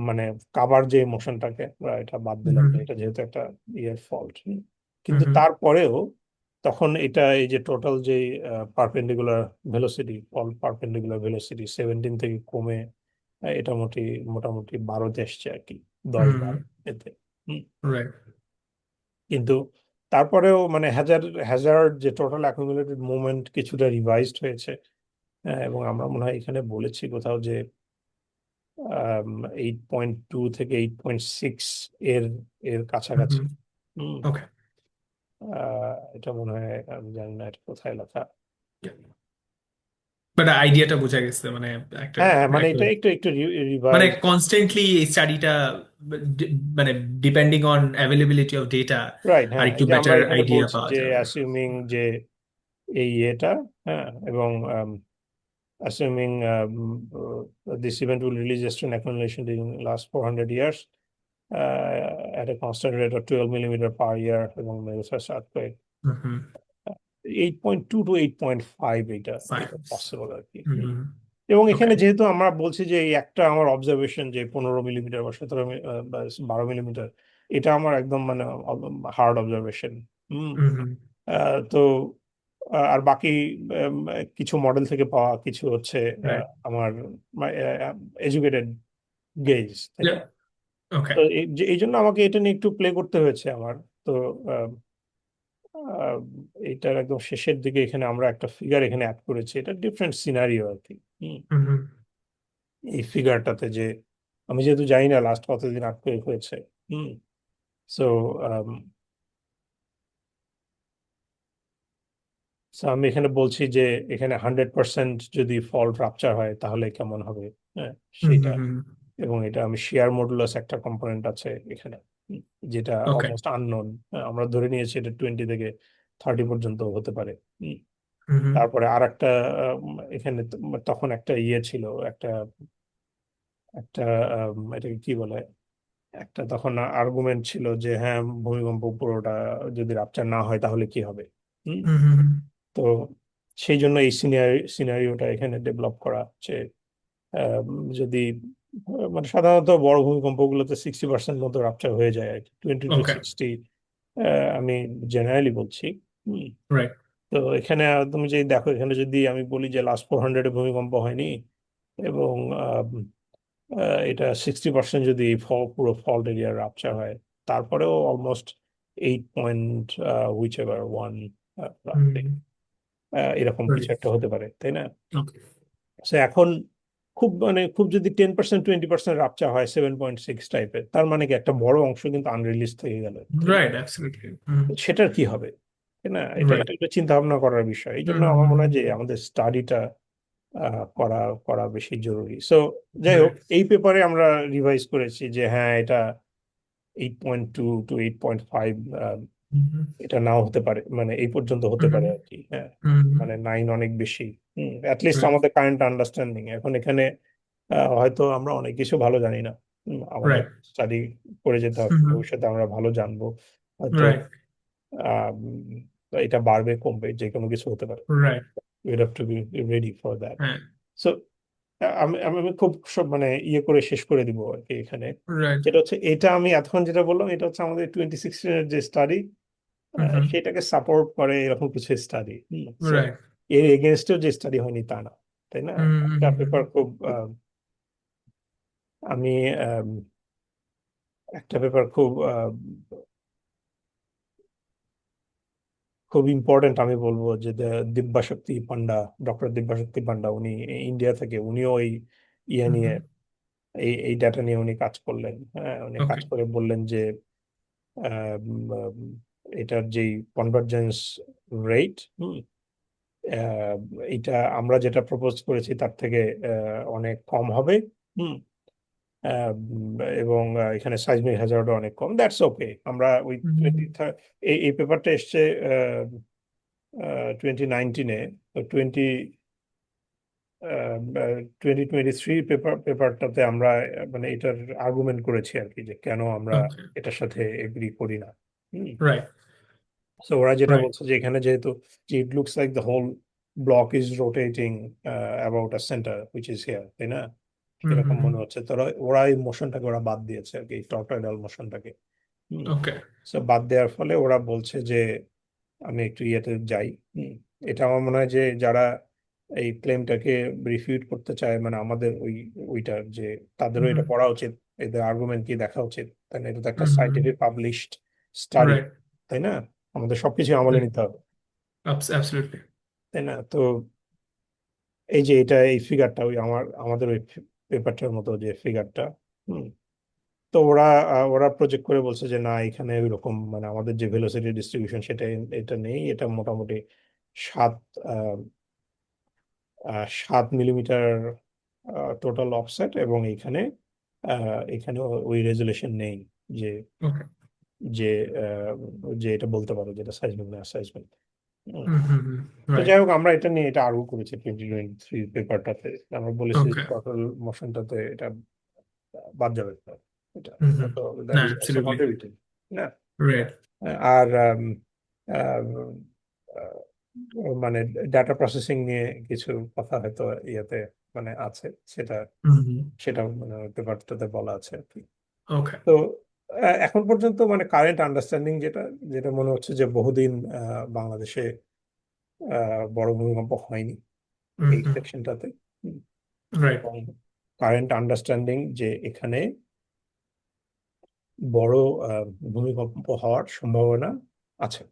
মানে কাবার যে মোশনটাকে এটা বাদ হুম দিলাম, হুম যে এটা যেহেতু একটা ইয়ের ফল্ট। কিন্তু হুম তারপরেও তখন এটা এই যে টোটাল যে পারপেন্ডিকুলার ভেলোসিটি, পারপেন্ডিকুলার ভেলোসিটি 17 থেকে কমে এটা মোটামুটি 12-তে এসছে আর কি, দশ হুম। বারো এতে। হুম। রাইট। কিন্তু তারপরেও মানে হ্যাজার্ড যে টোটাল অ্যাকুমুলেটেড মুভমেন্ট কিছুটা রিভাইজড হয়েছে। এবং আমরা মনে হয় এখানে বলেছি কোথাও যে 8.2 থেকে 8.6 এর এর হুম কাছাকাছি। হুম। হুম। ওকে। এটা মনে হয়, আমি জানি না এটা কোথায় লেখা। বাট আইডিয়াটা বোঝা গেছে, মানে একটা হ্যাঁ, মানে একটা এটা একটু একটু মানে রিভাইজ। কনস্ট্যান্টলি এই স্টাডিটা, মানে depending on availability of data right. আর হ্যাঁ, এই একটু যে আমরা বেটার এখানে আইডিয়া বলছি পাওয়া যে যাবে। অ্যাসিউমিং যে এই এটা, হ্যাঁ, এবং assuming this event will release Eastern accumulation during last 400 years at a constant rate of 12 millimeter per year এবং মেগাসার্স earthquake হুম হুম। 8.2 to 8.5, এটা ফাইন। এটা পসিবল আর কি। হুম হুম। এবং ওকে। এখানে যেহেতু আমরা বলছি যে এই একটা আমার অবজারভেশন যে 15 মিলিমিটার বা 17 বা 12 মিলিমিটার, এটা আমার একদম মানে হার্ড অবজারভেশন। হুম। হুম হুম। তো আর বাকি উম, কিছু মডেল থেকে পাওয়া, কিছু হচ্ছে রাইট। আমার এডুকেটেড গেজ, তাই না? ওকে। তো এই জন্য আমাকে এটা নিয়ে একটু প্লে করতে হয়েছে আমার। তো আহ, আহ, এইটার একদম শেষের দিকে এখানে আমরা একটা ফিগার এখানে অ্যাড করেছি, এটা ডিফারেন্ট সিনারিও আর কি। হুম, এই ফিগারটাতে যে আমি যেহেতু জানি না লাস্ট কতদিন আটকে হয়েছে। হুম, সো আমি এখানে বলছি যে এখানে 100% যদি ফল্ট রাপচার হয় তাহলে কেমন হবে, হ্যাঁ সেটা। এবং এটা আমি শেয়ার মডুলাস একটা কম্পোনেন্ট আছে এখানে, হুম, যেটা ওকে। Almost unknown. আমরা ধরে নিয়েছি এটা 20 থেকে 30 পর্যন্ত হতে পারে। হুম, তারপরে আর একটা এখানে তখন একটা ইয়ে ছিল, একটা একটা এটাকে কি বলে, একটা তখন আর্গুমেন্ট ছিল যে হ্যাঁ ভূমিকম্প পুরোটা যদি রাপচার না হয় তাহলে কি হবে। হুম, তো সেই জন্য এই সিনারিওটা এখানে ডেভেলপ করা হচ্ছে। যদি মানে সাধারণত বড় ভূমিকম্পগুলোতে 60% মতো রাপচার হয়ে যায় আর কি, 20 to ওকে। 60। আমি জেনারেলি বলছি। হুম, রাইট। তো এখানে তুমি যদি দেখো, এখানে যদি আমি বলি যে লাস্ট 400-এ ভূমিকম্প হয়নি, এবং এটা 60% যদি পুরো ফল্ট এরিয়া রাপচার হয়, তারপরেও almost 8 point which ever one এরকম কিছু একটা হতে পারে, তাই না? ওকে। So এখন খুব মানে খুব যদি 10%-20% রাপচা হয় 7.6 টাইপের, তার মানে কি একটা বড় অংশ কিন্তু আনরিলিজ থেকে গেল, তাই না? Right, absolutely. তো সেটার কি হবে, তাই না? এটা রাইট। এটা একটা চিন্তা ভাবনা করার বিষয়। এই জন্য আমার মনে হয় যে আমাদের স্টাডিটা করা করা বেশি জরুরি। সো যাই হোক, রাইট। এই পেপারে আমরা রিভাইজ করেছি যে হ্যাঁ এটা 8.2 to 8.5, এটা নাও হতে পারে, মানে এই পর্যন্ত হতে পারে আর কি, হ্যাঁ। মানে 9 অনেক বেশি। অ্যাটলিস্ট আমাদের কারেন্ট আন্ডারস্ট্যান্ডিং এখন এখানে হয়তো আমরা অনেক কিছু ভালো জানি না। আমাদের রাইট। স্টাডি করে যেতে হবে, ভবিষ্যতে আমরা ভালো জানবো হয়তো। রাইট। এটা বাড়বে কমবে, যে কোনো কিছু হতে পারে। Right. Will have to be ready for that. হ্যাঁ। সো আমি আমি আমি খুব সব মানে ইয়ে করে শেষ করে দিব আর কি এখানে। রাইট। যেটা হচ্ছে, এটা আমি এতক্ষণ যেটা বললাম এটা হচ্ছে আমাদের 2016-এর যে স্টাডি, সেটাকে সাপোর্ট করে এরকম কিছু স্টাডি। রাইট। এর এগেনস্টেও যে স্টাডি হয়নি তা না, তাই না? একটা পেপার খুব আমি আম, একটা পেপার খুব খুব ইম্পর্টেন্ট আমি বলবো, যে দিব্যাশক্তি পান্ডা, ডক্টর দিব্যাশক্তি পান্ডা, উনি ইন্ডিয়া থেকে, উনিও এই ইয়ে নিয়ে, এই ডাটা নিয়ে উনি কাজ করলেন। হ্যাঁ, উনি কাজ ওকে। করে বললেন যে আম, আম, এটার যেই কনভার্জেন্স রেট, আহ, এটা আমরা যেটা প্রপোজ করেছি তার থেকে অনেক কম হবে। হুম, এবং এখানে সাইজমিক হ্যাজার্ডও অনেক কম। That's okay. আমরা ওই 20, এই পেপারটা এসছে 2019-এ। তো 2023 পেপারটাতে আমরা মানে এটার আর্গুমেন্ট করেছি আর কি, যে কেন আমরা ওকে। এটার সাথে এগ্রি করি না। হুম, রাইট। সো ওরা যেটা রাইট। বলছে যে এখানে যেহেতু যে it looks like the whole block is rotating about a centre which is here, তাই না? এরকম মনে হচ্ছে। তো ওরা এই মোশনটাকে ওরা বাদ দিয়েছে আর কি, টর্টয়েডাল মোশনটাকে। হুম, ওকে। সো বাদ দেওয়ার ফলে ওরা বলছে যে আমি একটু ইয়েতে যাই। হুম, এটা আমার মনে হয় যে যারা এই ক্লেমটাকে রিফিউট করতে চায়, মানে আমাদের ওইটার যে, তাদেরও এটা পড়া উচিত, এদের আর্গুমেন্ট কি দেখা উচিত, তাই না? এটা তো একটা সাইন্টিফিক পাবলিশড স্টাডি, রাইট। তাই না? আমাদের সবকিছু আমলে নিতে হবে, অ্যাবসলিউটলি। তাই না? তো এই যে এটা, এই ফিগারটা ওই আমাদের ওই পেপারটার মতো যে ফিগারটা। হুম, তো ওরা প্রজেক্ট করে বলছে যে না, এখানে ওইরকম মানে আমাদের যে ভেলোসিটি ডিস্ট্রিবিউশন সেটা এটা নেই, এটা মোটামুটি 7 7 মিলিমিটার টোটাল অফসেট, এবং এখানে ওই রেজুলেশন নেই যে ওকে। যে আহ, যে এটা বলতে পারো যেটা সাইজমেন্ট না সাইজমেন্ট। তো রাইট। যাই হোক, আমরা এটা নিয়ে এটা আর্গু করেছি 2023 পেপারটাতে। আমরা বলেছি ওকে। টোটাল মোশনটাতে এটা বাদ যাবে না। এটা তো দ্যাট না, is also absolutely. Not written না। রাইট। আর আম, আহ, মানে ডাটা প্রসেসিং নিয়ে কিছু কথা হয়তো ইয়েতে মানে আছে, সেটা সেটা মানে পেপারটাতে বলা আছে আর কি। ওকে। তো এখন পর্যন্ত মানে কারেন্ট আন্ডারস্ট্যান্ডিং যেটা যেটা মনে হচ্ছে যে বহুদিন বাংলাদেশে বড় ভূমিকম্প হয়নি হুম এই হুম। সেকশনটাতে। রাইট। এবং কারেন্ট আন্ডারস্ট্যান্ডিং যে এখানে বড় ভূমিকম্প হওয়ার সম্ভাবনা আছে,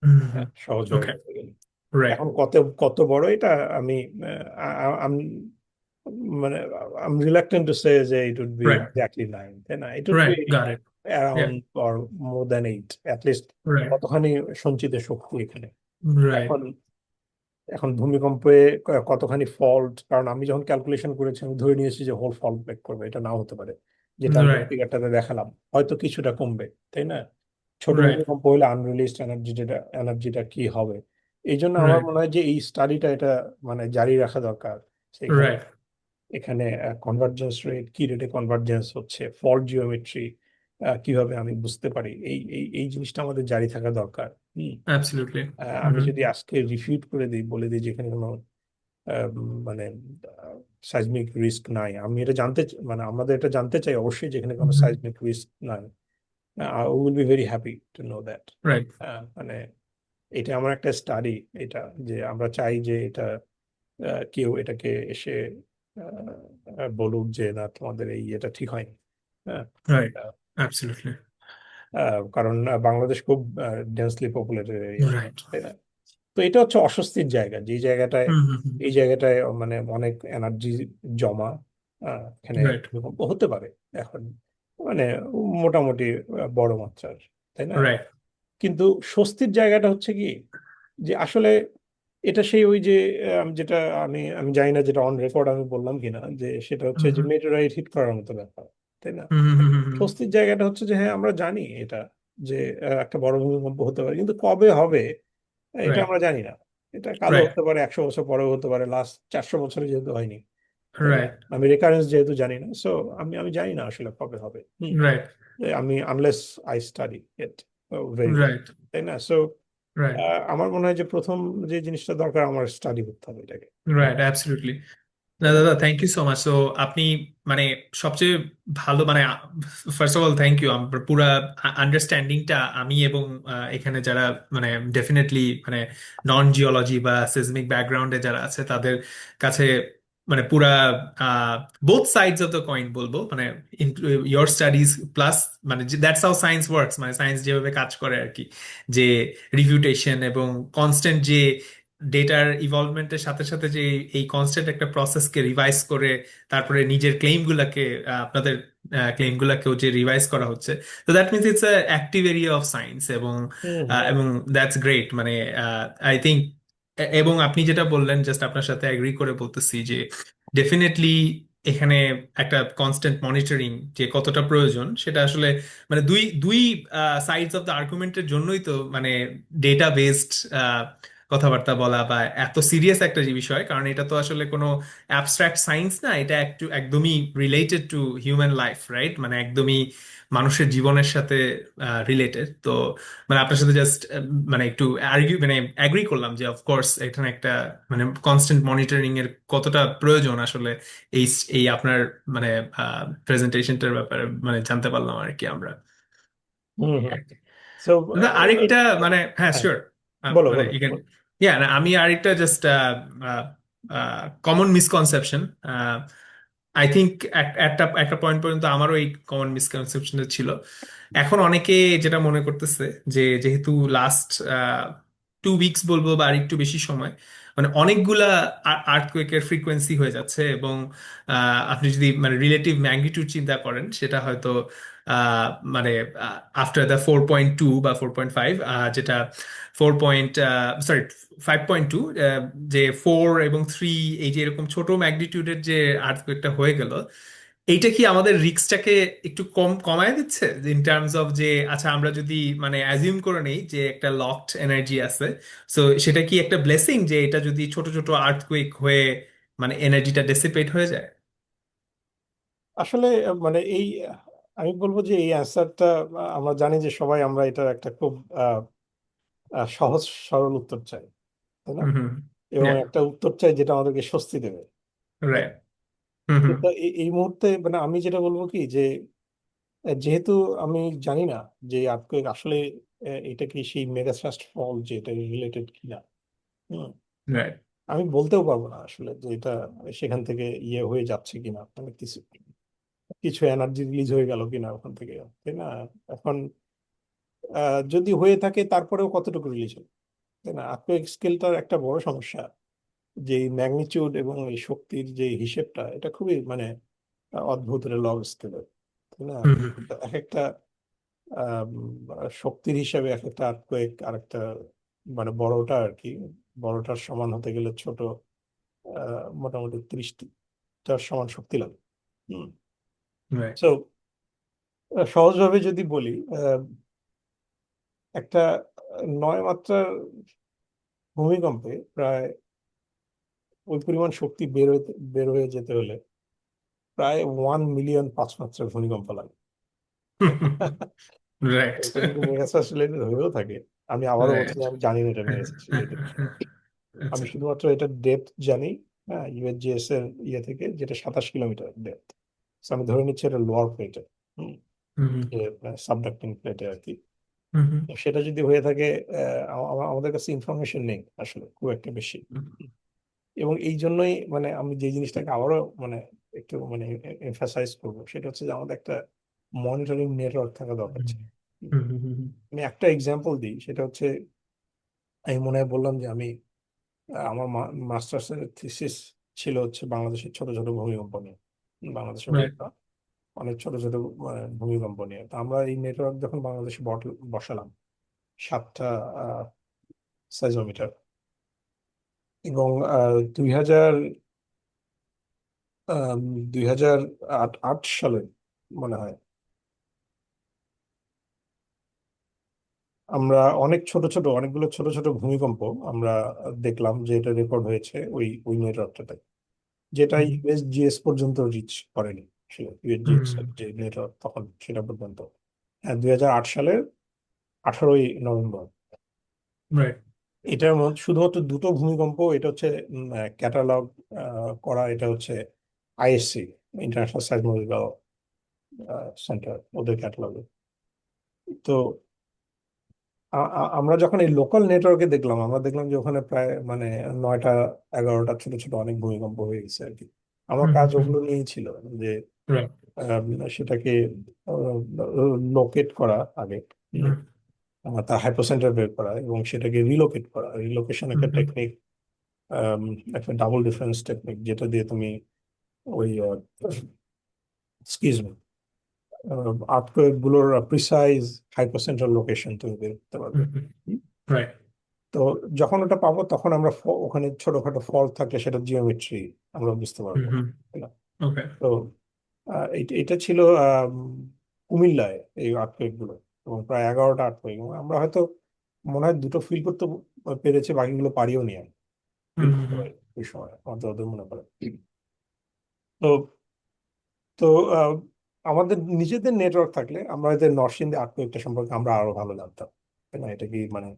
হুম হুম। সহজভাবে ওকে। বলতে গেলে। রাইট। এখন কত কত বড় এটা আমি মানে আম রিলাক্টেন্ট টু সে যে it would be right. Exactly 9, তাই না? It would be right, got it. Yeah. Around or more than 8 at least. Right. কতখানি সঞ্চিত শক্তি এখানে রাইট। এখন। এখন ভূমিকম্পে কতখানি ফল্ট, কারণ আমি যখন ক্যালকুলেশন করেছি আমি ধরে নিয়েছি যে হোল ফল্ট ব্রেক করবে, এটা নাও হতে পারে, যেটা আমি রাইট। ফিগারটাতে দেখালাম, হয়তো কিছুটা কমবে, তাই না? ছোট রাইট। ভূমিকম্প হলে আনরিলিজড এনার্জিটা কি হবে। এই জন্য আমার রাইট। মনে হয় যে এই স্টাডিটা এটা মানে জারি রাখা দরকার। সেখানে রাইট। এখানে কনভার্জেন্স রেট কি রেটে কনভার্জেন্স হচ্ছে, ফল্ট জিওমেট্রি কিভাবে আমি বুঝতে পারি, এই জিনিসটা আমাদের জারি থাকা দরকার। হুম। অ্যাবসলিউটলি। আমি হুম যদি আজকে রিফিউট করে দিই, বলে দিই যেখানে কোনো মানে সাইজমিক রিস্ক নাই, আমি এটা মানে আমাদের এটা জানতে চাই অবশ্যই যেখানে কোনো হুম। সাইজমিক রিস্ক নাই। Will be very happy to know that. Right. মানে এটা আমার একটা স্টাডি, এটা যে আমরা চাই যে এটা কেউ এটাকে এসে বলুক যে না তোমাদের এই এটা ঠিক হয়নি। হ্যাঁ। রাইট। অ্যাবসলিউটলি। কারণ বাংলাদেশ খুব ডেন্সলি পপুলেটেড এরিয়া, রাইট। তাই না? তো এটা হচ্ছে অস্বস্তির জায়গা, যে জায়গাটায় হুম হুম হুম। এই জায়গাটায় মানে অনেক এনার্জি জমা, এখানে রাইট। ভূমিকম্প হতে পারে এখন, মানে মোটামুটি বড় মাত্রার, তাই না? রাইট। কিন্তু স্বস্তির জায়গাটা হচ্ছে কি, যে আসলে এটা সেই ওই যে যেটা আমি আমি জানি না যেটা অন রেকর্ড আমি বললাম কিনা, যে সেটা হচ্ছে হুম যে হুম মেটেরাইট হিট করার মতো ব্যাপার, তাই না? হুম হুম হুম হুম। স্বস্তির জায়গাটা হচ্ছে যে হ্যাঁ আমরা জানি এটা, যে একটা বড় ভূমিকম্প হতে পারে, কিন্তু কবে হবে এটা রাইট। আমরা জানি না। এটা কালও রাইট। হতে পারে, 100 বছর পরেও হতে পারে, লাস্ট 400 বছরে যেহেতু হয়নি, তাই না? রাইট। আমি রেকারেন্স যেহেতু জানি না, সো আমি আমি জানি না আসলে কবে হবে। হুম। রাইট। আমি unless I study it very well, right. তাই না? So right. আমার মনে হয় যে প্রথম যে জিনিসটা দরকার, আমার স্টাডি করতে হবে এটাকে, রাইট। অ্যাবসলিউটলি। না তাই না? দাদা, থ্যাংক ইউ সো মাচ। তো আপনি মানে সবচেয়ে ভালো মানে first of all thank you. পুরা আন্ডারস্ট্যান্ডিংটা আমি এবং এখানে যারা মানে ডেফিনেটলি মানে নন জিওলজি বা সিসমিক ব্যাকগ্রাউন্ডে যারা আছে তাদের কাছে মানে পুরা both sides of the coin বলবো, মানে ইয়োর স্টাডিজ প্লাস মানে দ্যাটস হাউ সায়েন্স ওয়ার্কস, মানে সায়েন্স যেভাবে কাজ করে আর কি, যে রিফিউটেশন এবং কনস্ট্যান্ট যে ডেটার ইভলভমেন্টের সাথে সাথে যে এই কনস্ট্যান্ট একটা প্রসেসকে রিভাইজ করে তারপরে নিজের ক্লেইম গুলাকে আপনাদের ক্লেইম গুলাকেও যে রিভাইজ করা হচ্ছে, তো that means it's active area of science. এবং হুম হুম এবং দ্যাটস গ্রেট মানে আই থিঙ্ক। এবং আপনি যেটা বললেন জাস্ট আপনার সাথে এগ্রি করে বলতেছি যে ডেফিনেটলি এখানে একটা কনস্ট্যান্ট মনিটরিং যে কতটা প্রয়োজন সেটা আসলে মানে দুই দুই সাইডস অফ দ্য আর্গুমেন্টের জন্যই তো মানে ডেটা বেসড কথাবার্তা বলা বা এত সিরিয়াস একটা যে বিষয়, কারণ এটা তো আসলে কোনো অ্যাবস্ট্রাক্ট সায়েন্স না, এটা একটু একদমই related to human life, right? মানে একদমই মানুষের জীবনের সাথে রিলেটেড। তো মানে আপনার সাথে জাস্ট মানে একটু আর্গিউ মানে অ্যাগ্রি করলাম যে অফকোর্স এখানে একটা মানে কনস্ট্যান্ট মনিটরিং এর কতটা প্রয়োজন আসলে এই এই আপনার মানে প্রেজেন্টেশনটার ব্যাপারে মানে জানতে পারলাম আর কি আমরা। হুম এই হুম। আর কি। সো দাদা, আরেকটা মানে হ্যাঁ হ্যাঁ, শিওর বলো মানে বলো ইউ ক্যান, বলো। ইয়া না আমি আরেকটা just common misconception I think একটা একটা পয়েন্ট পর্যন্ত আমারও এই কমন মিসকনসেপশন ছিল। এখন অনেকে যেটা মনে করতেছে যে যেহেতু লাস্ট 2 উইকস বলবো বা আরেকটু বেশি সময় মানে অনেকগুলা আর্থকোয়েকের ফ্রিকোয়েন্সি হয়ে যাচ্ছে এবং আপনি যদি মানে রিলেটিভ ম্যাগনিটিউড চিন্তা করেন সেটা হয়তো আহ, মানে আফটার দ্য 4.2 বা 4.5, যেটা 4 পয়েন্ট সরি 5.2, যে 4 এবং 3 এই যে এরকম ছোট ম্যাগনিটিউডের যে আর্থকোয়েকটা হয়ে গেল, এইটা কি আমাদের রিস্কটাকে একটু কমায় দিচ্ছে ইন টার্মস অফ যে আচ্ছা আমরা যদি মানে অ্যাজিউম করে নেই যে একটা লকড এনার্জি আছে, সো সেটা কি একটা ব্লেসিং যে এটা যদি ছোট ছোট আর্থকোয়েক হয়ে মানে এনার্জিটা ডেসিপেট হয়ে যায়? আসলে মানে এই আমি বলবো যে এই অ্যান্সারটা আমরা জানি যে সবাই আমরা এটার একটা খুব সহজ সরল উত্তর চাই, তাই না? হুম হুম। এবং একটা উত্তর চাই যেটা আমাদেরকে স্বস্তি দেবে। রাইট। হুম হুম। কিন্তু এই মুহূর্তে মানে আমি যেটা বলবো কি যে যেহেতু আমি জানি না যে আর্থকুয়েক আসলে এটা কি সেই মেগাসাস্ট ফল যে এটা রিলেটেড কিনা, রাইট। আমি বলতেও পারবো না আসলে যে এটা সেখান থেকে ইয়ে হয়ে যাচ্ছে কিনা, মানে কিছু কিছু এনার্জি রিলিজ হয়ে গেল কিনা ওখান থেকে, তাই না? এখন যদি হয়ে থাকে তারপরেও কতটুকু রিলিজ হবে, তাই না? আর্থকুয়েক স্কেলটার একটা বড় সমস্যা যে ম্যাগনিটিউড এবং এই শক্তির যে হিসেবটা, এটা খুবই মানে অদ্ভুত লগ স্কেলের, তাই না? হুম হুম তো এক একটা আম, শক্তির হিসাবে এক একটা আর্থকুয়েক আর একটা, মানে বড়টা আর কি, বড়টার সমান হতে গেলে ছোট মোটামুটি 30টার সমান শক্তি লাগে। হুম। রাইট। সো সহজভাবে যদি বলি, একটা 9 মাত্রার ভূমিকম্পে প্রায় ওই পরিমাণ শক্তি বের হয়ে যেতে হলে প্রায় 1 মিলিয়ন 5 মাত্রার ভূমিকম্প লাগে। রাইট। এটা যদি মেগা রিলেটেড হয়েও থাকে, আমি আবারও বলছি রাইট। যে আমি জানি না এটা মেগা রিলেটেড। আমি আচ্ছা। শুধুমাত্র এটা ডেপথ জানি, হ্যাঁ, ইউএসজিএস এর ইয়ে থেকে, যেটা 27 কিলোমিটার ডেপথ। আমি ধরে নিচ্ছি এটা লোয়ার প্লেটে, হুম যে সাবডাক্টিং প্লেটে আর কি। হুম হুম তো সেটা যদি হয়ে থাকে, আমাদের কাছে ইনফরমেশন নেই আসলে খুব একটা বেশি। এবং এই জন্যই মানে আমি যে জিনিসটাকে আবারও মানে একটু মানে এমফাসাইজ করবো, সেটা হচ্ছে যে আমাদের একটা মনিটরিং নেটওয়ার্ক থাকা দরকার ছিল। হুম হুম হুম আমি একটা এক্সাম্পল দিই, সেটা হচ্ছে আমি মনে হয় বললাম যে আমি আমার মাস্টার্সের থিসিস ছিল হচ্ছে বাংলাদেশের ছোট ছোট ভূমিকম্প নিয়ে। বাংলাদেশের রাইট। অনেক ছোট ছোট ভূমিকম্প নিয়ে। তো আমরা এই নেটওয়ার্ক যখন বাংলাদেশে বসালাম 7টা সাইজোমিটার, এবং 2000 আম, 2008 সালে মনে হয় আমরা অনেকগুলো ছোট ছোট ভূমিকম্প আমরা দেখলাম যে এটা রেকর্ড হয়েছে ওই ওই নেটওয়ার্কটাতে, যেটা হুম ইউএসজিএস পর্যন্ত রিচ করেনি। হুম ইউএসজিএস যে নেটওয়ার্ক তখন সেটা পর্যন্ত, হ্যাঁ, 2008 সালের 18ই নভেম্বর। রাইট। এটার মধ্যে শুধুমাত্র দুটো ভূমিকম্প, এটা হচ্ছে ক্যাটালগ করা, এটা হচ্ছে আইএসসি, ইন্টারন্যাশনাল সাইসমোলজিক্যাল সেন্টার, ওদের ক্যাটালগে। তো আমরা যখন এই লোকাল নেটওয়ার্কে দেখলাম, আমরা দেখলাম যে ওখানে প্রায় মানে 9টা 11টা ছোট ছোট অনেক ভূমিকম্প হয়ে গেছে আর কি। আমার হুম কাজ হুম ওগুলো নিয়েই ছিল, যে রাইট। সেটাকে লোকেট করা আগে, হুম তার হাইপোসেন্টার বের করা, এবং সেটাকে রিলোকেট করা। রিলোকেশন হুম একটা হুম টেকনিক, একটা ডাবল ডিফারেন্স টেকনিক, যেটা দিয়ে তুমি ওই এক্সকিউজ মি আর্থকোয়েক গুলোর প্রিসাইজ হাইপোসেন্টার লোকেশন তুমি বের করতে পারবে। রাইট। তো যখন ওটা পাবো তখন আমরা ওখানে ছোটখাটো ফল্ট থাকলে সেটা জিওমেট্রি আমরা বুঝতে হুম পারবো, হুম তাই না? ওকে। তো এটা ছিল কুমিল্লায় এই আর্টকোয়েক গুলো, এবং প্রায় 11টা আর্টকোয়েক, এবং আমরা হয়তো মনে হয় দুটো ফিল করতে পেরেছি, বাকিগুলো পারিও নি ফিল হুম হুম করতে হুম পারি ওই সময়, আমার যতদূর মনে পড়ে। তো তো আহ, আমাদের নিজেদের নেটওয়ার্ক থাকলে আমরা এদের নরসিংদী আর্টকোয়েকটা সম্পর্কে আমরা আরো ভালো জানতাম, তাই না? এটা কি মানে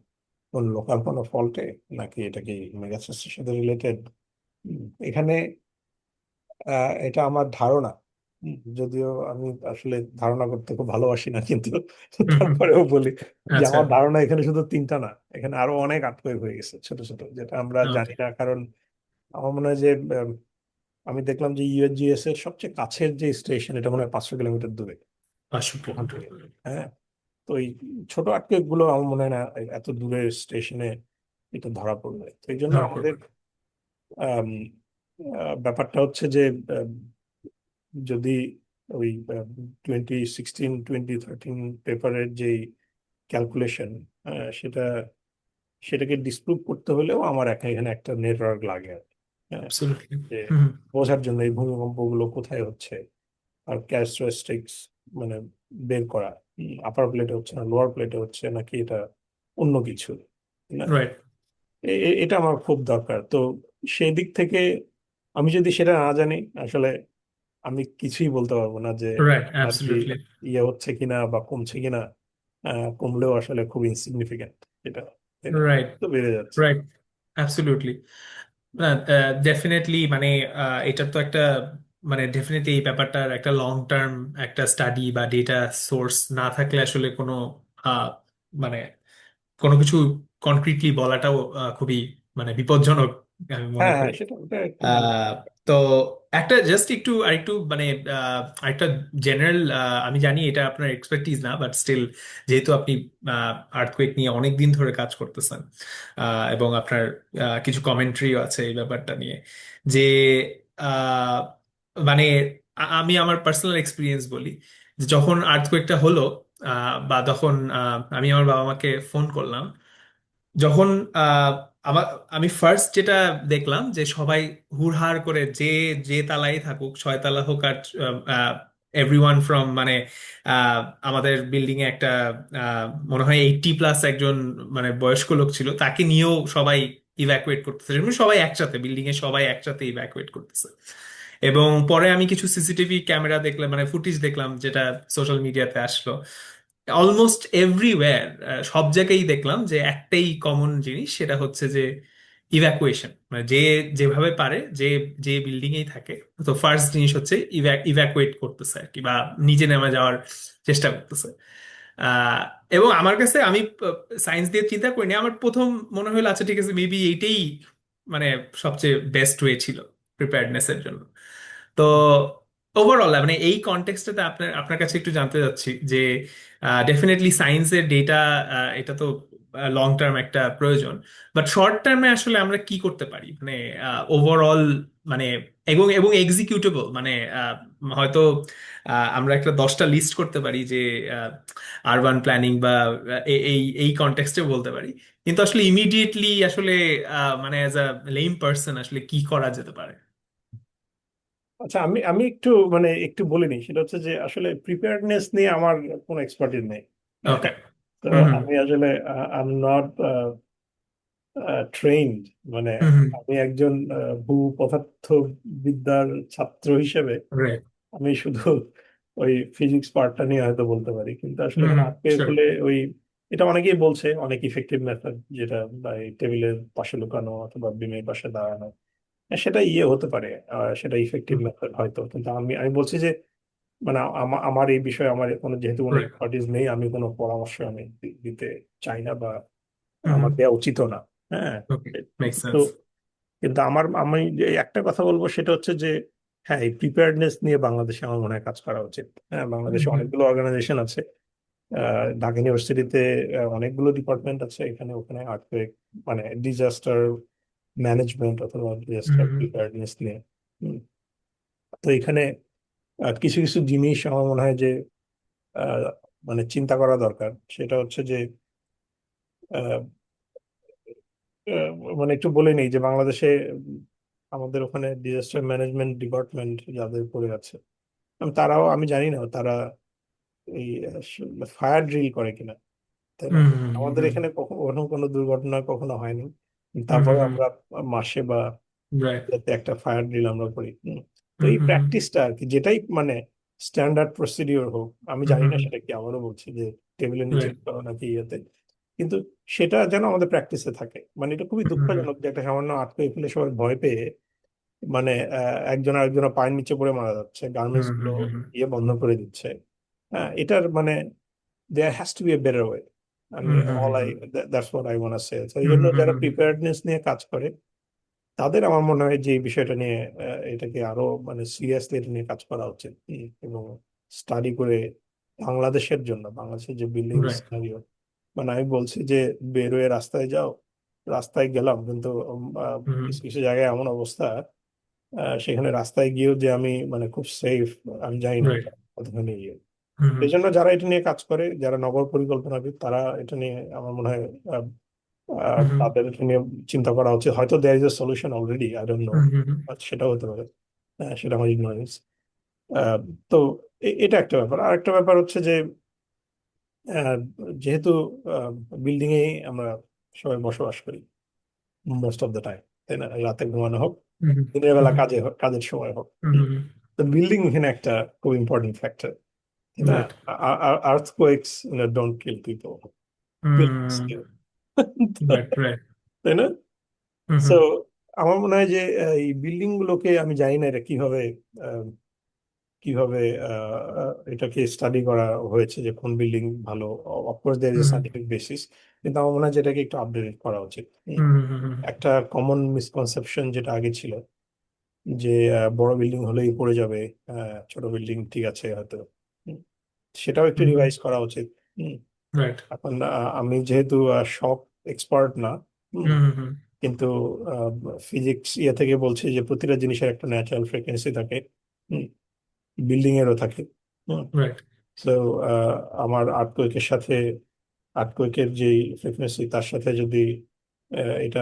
কোন লোকাল কোনো ফল্টে, নাকি এটা কি মেগাস্ট্রাসের সাথে রিলেটেড? এখানে এটা আমার ধারণা। যদিও আমি আসলে ধারণা করতে খুব ভালোবাসি না, কিন্তু হুম হুম তারপরেও বলি যে আচ্ছা। আমার ধারণা এখানে শুধু 3টা না, এখানে আরো অনেক আটকে হয়ে গেছে ছোট ছোট, যেটা আমরা জানি ওকে। না। কারণ আমার মনে হয় যে আমি দেখলাম যে ইউএসজিএস এর সবচেয়ে কাছের যে স্টেশন, এটা মনে হয় 500 কিলোমিটার দূরে পাঁচশো ওখান কিলোমিটার থেকে। হ্যাঁ। তো এই ছোট আটকে গুলো আমার মনে হয় না এত দূরের স্টেশনে এটা ধরা পড়বে। তো এই জন্য ধরা আমাদের পড়বে। আম, ব্যাপারটা হচ্ছে যে যদি ওই 2016 2013 পেপারের যে ক্যালকুলেশন, সেটা সেটাকে ডিসপ্রুভ করতে হলেও আমার এখানে একটা নেটওয়ার্ক লাগে আর কি। হ্যাঁ, অ্যাবসলিউটলি। যে হুম বোঝার জন্য এই ভূমিকম্পগুলো কোথায় হচ্ছে, আর ক্যারেক্টারিস্টিক্স মানে বের করা, আপার প্লেটে হচ্ছে না লোয়ার প্লেটে হচ্ছে নাকি এটা অন্য কিছু, তাই না? রাইট। এটা আমার খুব দরকার। তো সেই দিক থেকে আমি যদি সেটা না জানি, আসলে আমি কিছুই বলতে পারবো না যে রাইট। Energy absolutely. ইয়ে হচ্ছে কিনা বা কমছে কিনা। কমলেও আসলে খুব ইনসিগনিফিকেন্ট এটা, তাই না? রাইট। তো বেড়ে যাচ্ছে। রাইট। অ্যাবসলিউটলি। না, ডেফিনেটলি মানে এটার তো একটা মানে ডেফিনেটলি এই ব্যাপারটার একটা লং টার্ম একটা স্টাডি বা ডেটা সোর্স না থাকলে আসলে কোনো আহ, মানে কোনো কিছু কনক্রিটলি বলাটাও খুবই মানে বিপজ্জনক আমি মনে হ্যাঁ হ্যাঁ, করি। সেটা ওটা একটু ভালো। আহ, তো একটা জাস্ট একটু আরেকটু মানে আরেকটা জেনারেল, আমি জানি এটা আপনার এক্সপার্টিজ না, বাট স্টিল যেহেতু আপনি আর্থকুয়েক নিয়ে অনেক দিন ধরে কাজ করতেছেন, এবং আপনার কিছু কমেন্ট্রিও আছে এই ব্যাপারটা নিয়ে, যে আহ, মানে আমি আমার পার্সোনাল এক্সপিরিয়েন্স বলি, যে যখন আর্থকুয়েকটা হলো, বা তখন আমি আমার বাবা মাকে ফোন করলাম, যখন আহ, আমার আমি ফার্স্ট যেটা দেখলাম যে সবাই হুড়হাড় করে, যে যে তালাই থাকুক, 6 তলা হোক আর এভরিওয়ান ফ্রম মানে আহ, আমাদের বিল্ডিং এ একটা মনে হয় 80+ একজন মানে বয়স্ক লোক ছিল, তাকে নিয়েও সবাই ইভ্যাকুয়েট করতেছে, মানে সবাই একসাথে বিল্ডিং এ সবাই একসাথে ইভ্যাকুয়েট করতেছে। এবং পরে আমি কিছু সিসিটিভি ক্যামেরা দেখলাম, মানে ফুটেজ দেখলাম, যেটা সোশ্যাল মিডিয়াতে আসলো, অলমোস্ট এভরিওয়্যার, সব জায়গায় দেখলাম যে একটাই কমন জিনিস, সেটা হচ্ছে যে ইভ্যাকুয়েশন, মানে যে যেভাবে পারে, যে যে বিল্ডিং এই থাকে, তো ফার্স্ট জিনিস হচ্ছে ইভ্যাকুয়েট করতেছে আর কি, বা নিচে নেমে যাওয়ার চেষ্টা করতেছে। আহ, এবং আমার কাছে, আমি সায়েন্স দিয়ে চিন্তা করিনি, আমার প্রথম মনে হলো আচ্ছা ঠিক আছে, মেবি এইটাই মানে সবচেয়ে বেস্ট ওয়ে ছিল প্রিপেয়ারনেস এর জন্য। তো ওভারঅল মানে এই কনটেক্সটটাতে আপনার আপনার কাছে একটু জানতে চাচ্ছি যে ডেফিনেটলি সায়েন্সের ডেটা, এটা তো লং টার্ম একটা প্রয়োজন, বাট শর্ট টার্মে আসলে আমরা কি করতে পারি, মানে ওভারঅল, মানে এবং এবং এক্সিকিউটেবল, মানে হয়তো আমরা একটা 10টা লিস্ট করতে পারি যে আরবান প্ল্যানিং বা এই এই কনটেক্সটে বলতে পারি, কিন্তু আসলে ইমিডিয়েটলি আসলে মানে অ্যাজ আ লেম পার্সন আসলে কি করা যেতে পারে। আচ্ছা, আমি আমি একটু মানে একটু বলে নিই, সেটা হচ্ছে যে আসলে প্রিপেয়ারনেস নিয়ে আমার কোনো এক্সপার্টিস নেই। ওকে। তো হুম আমি আসলে আই এম নট ট্রেইনড, মানে হুম। আমি একজন ভূপদার্থবিদ্যার ছাত্র হিসেবে রাইট। আমি শুধু ওই ফিজিক্স পার্টটা নিয়ে হয়তো বলতে পারি, কিন্তু আসলে হুম এখানে হুম। আটকে শিওর। ফেলে ওই, এটা অনেকেই বলছে অনেক ইফেক্টিভ মেথড, যেটা বা এই টেবিলের পাশে লুকানো অথবা বিমের পাশে দাঁড়ানো, সেটা ইয়ে হতে পারে, সেটা ইফেক্টিভ মেথড হয়তো, কিন্তু আমি আমি বলছি যে মানে আমার এই বিষয়ে আমার কোনো যেহেতু কোনো রাইট। এক্সপার্টিস নেই, আমি কোনো পরামর্শ আমি দিতে চাই না, বা হুম আমার হুম। দেওয়া উচিতও না। হ্যাঁ, ওকে, মেক তো সেন্স। কিন্তু আমি যে একটা কথা বলবো সেটা হচ্ছে যে হ্যাঁ, এই প্রিপেয়ারনেস নিয়ে বাংলাদেশে আমার মনে হয় কাজ করা উচিত। হ্যাঁ, হুম বাংলাদেশে হুম। অনেকগুলো অর্গানাইজেশন আছে, ঢাকা ইউনিভার্সিটিতে অনেকগুলো ডিপার্টমেন্ট আছে, এখানে ওখানে আর্থকুয়েক মানে ডিজাস্টার ম্যানেজমেন্ট অথবা হুম ডিজাস্টার হুম। প্রিপেয়ারনেস নিয়ে। হুম, তো এখানে কিছু কিছু জিনিস আমার মনে হয় যে আহ, মানে চিন্তা করা দরকার, সেটা হচ্ছে যে আহ, আহ, মানে একটু বলে নেই যে বাংলাদেশে আমাদের ওখানে ডিজাস্টার ম্যানেজমেন্ট ডিপার্টমেন্ট যাদের করে আছে, তারাও আমি জানি না তারা এই ফায়ার ড্রিল করে কিনা, তাই না? হুম হুম। আমাদের হুম এখানে কখনো কোনো দুর্ঘটনা কখনো হয়নি, হুম। তারপরে হুম। আমরা মাসে বা রাইট। যাতে একটা ফায়ার ড্রিল আমরা করি। তো হুম এই হুম। প্র্যাকটিসটা আর কি, যেটাই মানে স্ট্যান্ডার্ড প্রসিডিওর হোক, আমি হুম জানি না হুম। সেটা কি, আমারও বলছি যে টেবিলের নিচে রাইট। করা নাকি ইয়েতে, কিন্তু সেটা যেন আমাদের প্র্যাকটিসে থাকে। মানে এটা খুবই হুম হুম। দুঃখজনক যে একটা সামান্য আটকে ফেলে সবাই ভয় পেয়ে মানে একজন আরেকজনের পায়ের নিচে পড়ে মারা যাচ্ছে, হুম গার্মেন্টস গুলো হুম। হুম ইয়ে বন্ধ করে দিচ্ছে। হ্যাঁ, এটার মানে there has to be a better way. আমি হুম। Hmm all I hmm. That's what I want to say. তো এই হুম জন্য হুম। যারা হুম প্রিপেয়ারনেস নিয়ে কাজ করে তাদের আমার মনে হয় যে এই বিষয়টা নিয়ে এটাকে আরো মানে সিরিয়াসলি এটা নিয়ে কাজ করা উচিত। এবং স্টাডি করে বাংলাদেশের জন্য, বাংলাদেশের যে বিল্ডিং রাইট। সিনারিও, মানে আমি বলছি যে বেরোয় রাস্তায় যাও, রাস্তায় গেলাম কিন্তু হুম। কিছু কিছু জায়গায় এমন অবস্থা, সেখানে রাস্তায় গিয়েও যে আমি মানে খুব সেফ আমি জানি না রাইট। এটা কতখানি ইয়ে। হুম এই জন্য যারা এটা নিয়ে কাজ করে, যারা নগর পরিকল্পনাবিদ, তারা এটা নিয়ে আমার মনে হয় হুম। তাদের এটা নিয়ে চিন্তা করা উচিত। হয়তো there is a solution already, I don't know, hmm hmm. সেটাও হতে পারে। সেটা আমার ইগনোরেন্স। তো এটা একটা ব্যাপার। আর একটা ব্যাপার হচ্ছে যে আহ, যেহেতু বিল্ডিং এ আমরা সবাই বসবাস করি মোস্ট অফ দ্য টাইম, তাই না? রাতে ঘুমানো হোক, হুম দিনের বেলা হুম। কাজের সময় হোক, হুম। তো বিল্ডিং এখানে একটা খুব ইম্পর্টেন্ট ফ্যাক্টর, তাই না? Right. Earthquakes don't kill people, buildings hmm. Kill. Right right. তাই না? Hmm so hmm. আমার মনে হয় যে এই বিল্ডিং গুলোকে আমি জানি না এটা কিভাবে কিভাবে এটাকে স্টাডি করা হয়েছে যে কোন বিল্ডিং ভালো। Of course there is hmm scientific basis, কিন্তু আমার মনে হয় যেটাকে একটু আপডেট করা উচিত। হুম হুম হুম একটা কমন মিসকনসেপশন যেটা আগে ছিল যে বড় বিল্ডিং হলেই পড়ে যাবে, ছোট বিল্ডিং ঠিক আছে হয়তো। হুম, সেটাও একটু হুম রিভাইজ করা উচিত। হুম, রাইট এখন আমি যেহেতু শক এক্সপার্ট না, হুম, হুম হুম কিন্তু ফিজিক্স ইয়ে থেকে বলছে যে প্রতিটা জিনিসের একটা ন্যাচারাল ফ্রিকোয়েন্সি থাকে, বিল্ডিং এরও থাকে। হুম, রাইট তো আমার আর্টকোয়েকের সাথে, আর্টকোয়েকের যে ফ্রিকোয়েন্সি তার সাথে যদি এটা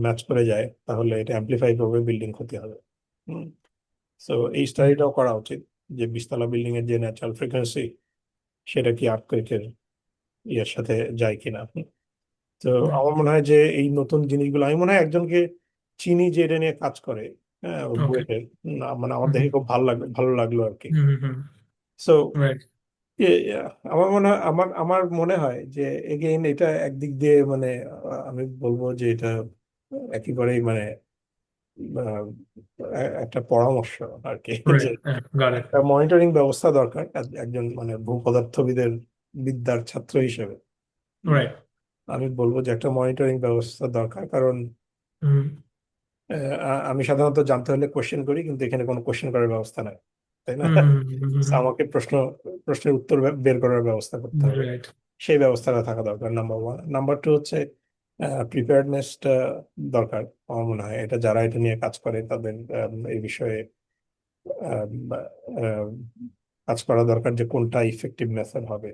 ম্যাচ করে যায় তাহলে এটা অ্যাম্পলিফাই করবে, বিল্ডিং ক্ষতি হবে। হুম, তো এই স্টাডিটাও করা উচিত যে বিশতলা বিল্ডিং এর যে ন্যাচারাল ফ্রিকোয়েন্সি সেটা কি আর্টকোয়েকের ইয়ের সাথে যায় কিনা। তো আমার মনে হয় যে এই নতুন জিনিসগুলো, আমি মনে হয় একজনকে চিনি যে এটা নিয়ে কাজ করে, হ্যাঁ, ওকে বুয়েটের, মানে আমার হুম দেখে খুব ভালো লাগলো আর কি। হুম হুম সো রাইট আমার মনে হয় যে এগেইন এটা একদিক দিয়ে মানে আমি বলবো যে এটা একেবারেই মানে আহ, একটা পরামর্শ আর কি যে রাইট গট ইট একটা মনিটরিং ব্যবস্থা দরকার একজন মানে ভূপদার্থবিদের বিদ্যার ছাত্র হিসেবে। হুম, রাইট আমি বলবো যে একটা মনিটরিং ব্যবস্থা দরকার, কারণ হুম আমি সাধারণত জানতে হলে কোশ্চেন করি, কিন্তু এখানে কোনো কোশ্চেন করার ব্যবস্থা নাই, তাই না? হুম So আমাকে প্রশ্নের উত্তর বের করার ব্যবস্থা করতে হবে। রাইট সেই ব্যবস্থাটা থাকা দরকার, নাম্বার ওয়ান। নাম্বার টু হচ্ছে প্রিপেয়ারনেসটা দরকার। আমার মনে হয় এটা যারা এটা নিয়ে কাজ করে তাদের এই বিষয়ে আম, আম, কাজ করা দরকার যে কোনটা ইফেক্টিভ মেথড হবে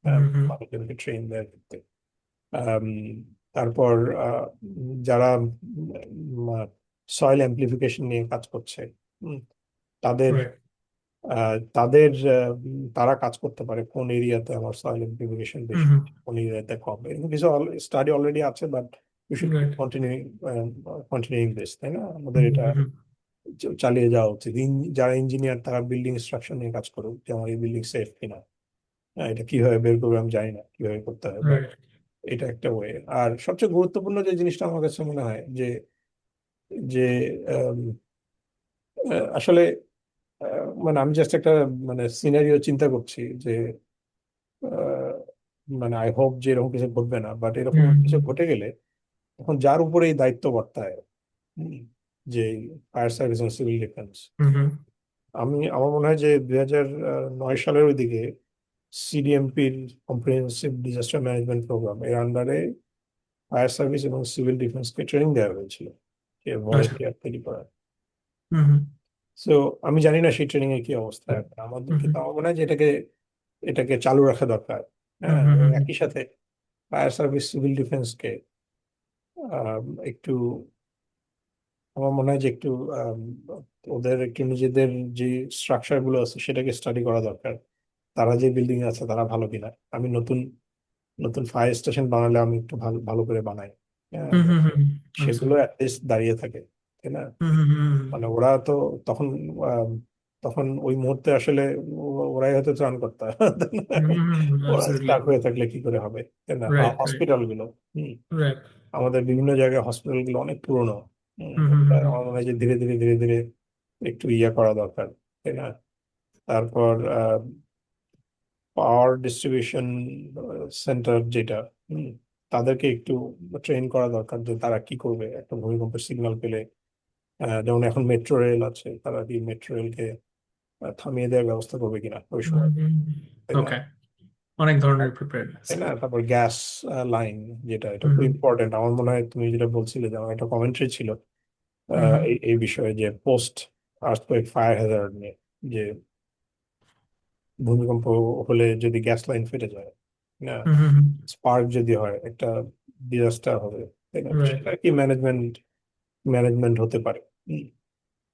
হুম মানুষজনকে ট্রেন দেওয়ার ক্ষেত্রে। আম, তারপর যারা সয়েল অ্যাম্প্লিফিকেশন নিয়ে কাজ করছে, হুম, তাদের রাইট তারা কাজ করতে পারে কোন এরিয়াতে আমার সয়েল অ্যাম্প্লিফিকেশন বেশি, হুম কোন এরিয়াতে কম। এরকম কিছু স্টাডি অলরেডি আছে, but we should keep right continuing this, তাই না? আমাদের এটা চালিয়ে যাওয়া উচিত। যারা ইঞ্জিনিয়ার তারা বিল্ডিং স্ট্রাকচার নিয়ে কাজ করুক যে আমার এই বিল্ডিং সেফ কিনা। এটা কিভাবে বের করবে আমি জানি না কিভাবে করতে হয়, বাট রাইট এটা একটা ওয়ে। আর সবচেয়ে গুরুত্বপূর্ণ যে জিনিসটা আমার কাছে মনে হয় যে যে আম, আসলে মানে আমি জাস্ট একটা মানে সিনারিও চিন্তা করছি যে আহ, মানে আই হোপ যে এরকম কিছু ঘটবে না, বাট এরকম কিছু ঘটে গেলে তখন যার উপরে এই দায়িত্ব বর্তায়, হুম, যে ফায়ার সার্ভিস এবং সিভিল ডিফেন্স। আমার মনে হয় যে 2009 সালের ওইদিকে সিডিএমপির কম্প্রিহেন্সিভ ডিজাস্টার ম্যানেজমেন্ট প্রোগ্রাম এর আন্ডারে ফায়ার সার্ভিস এবং সিভিল ডিফেন্সকে ট্রেনিং দেওয়া হয়েছিল যে আচ্ছা ভলেন্টিয়ার তৈরি করার। হুম হুম সো আমি জানি না সেই ট্রেনিং এর কি অবস্থা এখন আমাদের, হুম কিন্তু আমার মনে হয় যে এটাকে চালু রাখা দরকার। হুম হ্যাঁ, হুম এবং হুম একই সাথে ফায়ার সার্ভিস সিভিল ডিফেন্সকে একটু, আমার মনে হয় যে একটু আম, ওদের একটু নিজেদের যে স্ট্রাকচার গুলো আছে সেটাকে স্টাডি করা দরকার। তারা যে বিল্ডিং আছে তারা ভালো কিনা। আমি নতুন নতুন ফায়ার স্টেশন বানালে আমি একটু ভালো ভালো করে বানাই, হ্যাঁ, হুম হুম যাতে হুম সেগুলো absolutely. অ্যাটলিস্ট দাঁড়িয়ে থাকে, তাই না? হুম হুম হুম মানে ওরা তো তখন আম, তখন ওই মুহূর্তে আসলে ওরাই হয়তো ত্রাণ করতে ওরা absolutely. স্টাক হয়ে থাকলে কি করে হবে, তাই না? বা রাইট রাইট হসপিটাল গুলো, হুম, রাইট আমাদের বিভিন্ন জায়গায় হসপিটাল গুলো অনেক পুরনো। হুম হুম হুম হুম আমার মনে হয় যে ধীরে ধীরে ধীরে ধীরে একটু ইয়ে করা দরকার, তাই না? তারপর পাওয়ার ডিস্ট্রিবিউশন সেন্টার যেটা, হুম, তাদেরকে একটু ট্রেন করা দরকার যে তারা কি করবে একটা ভূমিকম্পের সিগন্যাল পেলে। যেমন এখন মেট্রো রেল আছে, তারা কি মেট্রো রেলকে থামিয়ে দেওয়ার ব্যবস্থা করবে কিনা ওই হুম সময়, হুম তাই না? ওকে অনেক ধরনের প্রিপারেডনেস তাই না? তারপর গ্যাস লাইন, যেটা এটা হুম খুব হুম ইম্পর্টেন্ট। আমার মনে হয় তুমি যেটা বলছিলে যে আমার একটা কমেন্ট্রি ছিল হুম এই বিষয়ে যে পোস্ট আর্থকোয়েক ফায়ার হ্যাজার্ড নিয়ে, যে ভূমিকম্প হলে যদি গ্যাস লাইন ফেটে যায় না, হুম হুম স্পার্ক যদি হয়, একটা ডিজাস্টার হবে, তাই না? তো রাইট সেটা কি ম্যানেজমেন্ট ম্যানেজমেন্ট হতে পারে। হুম,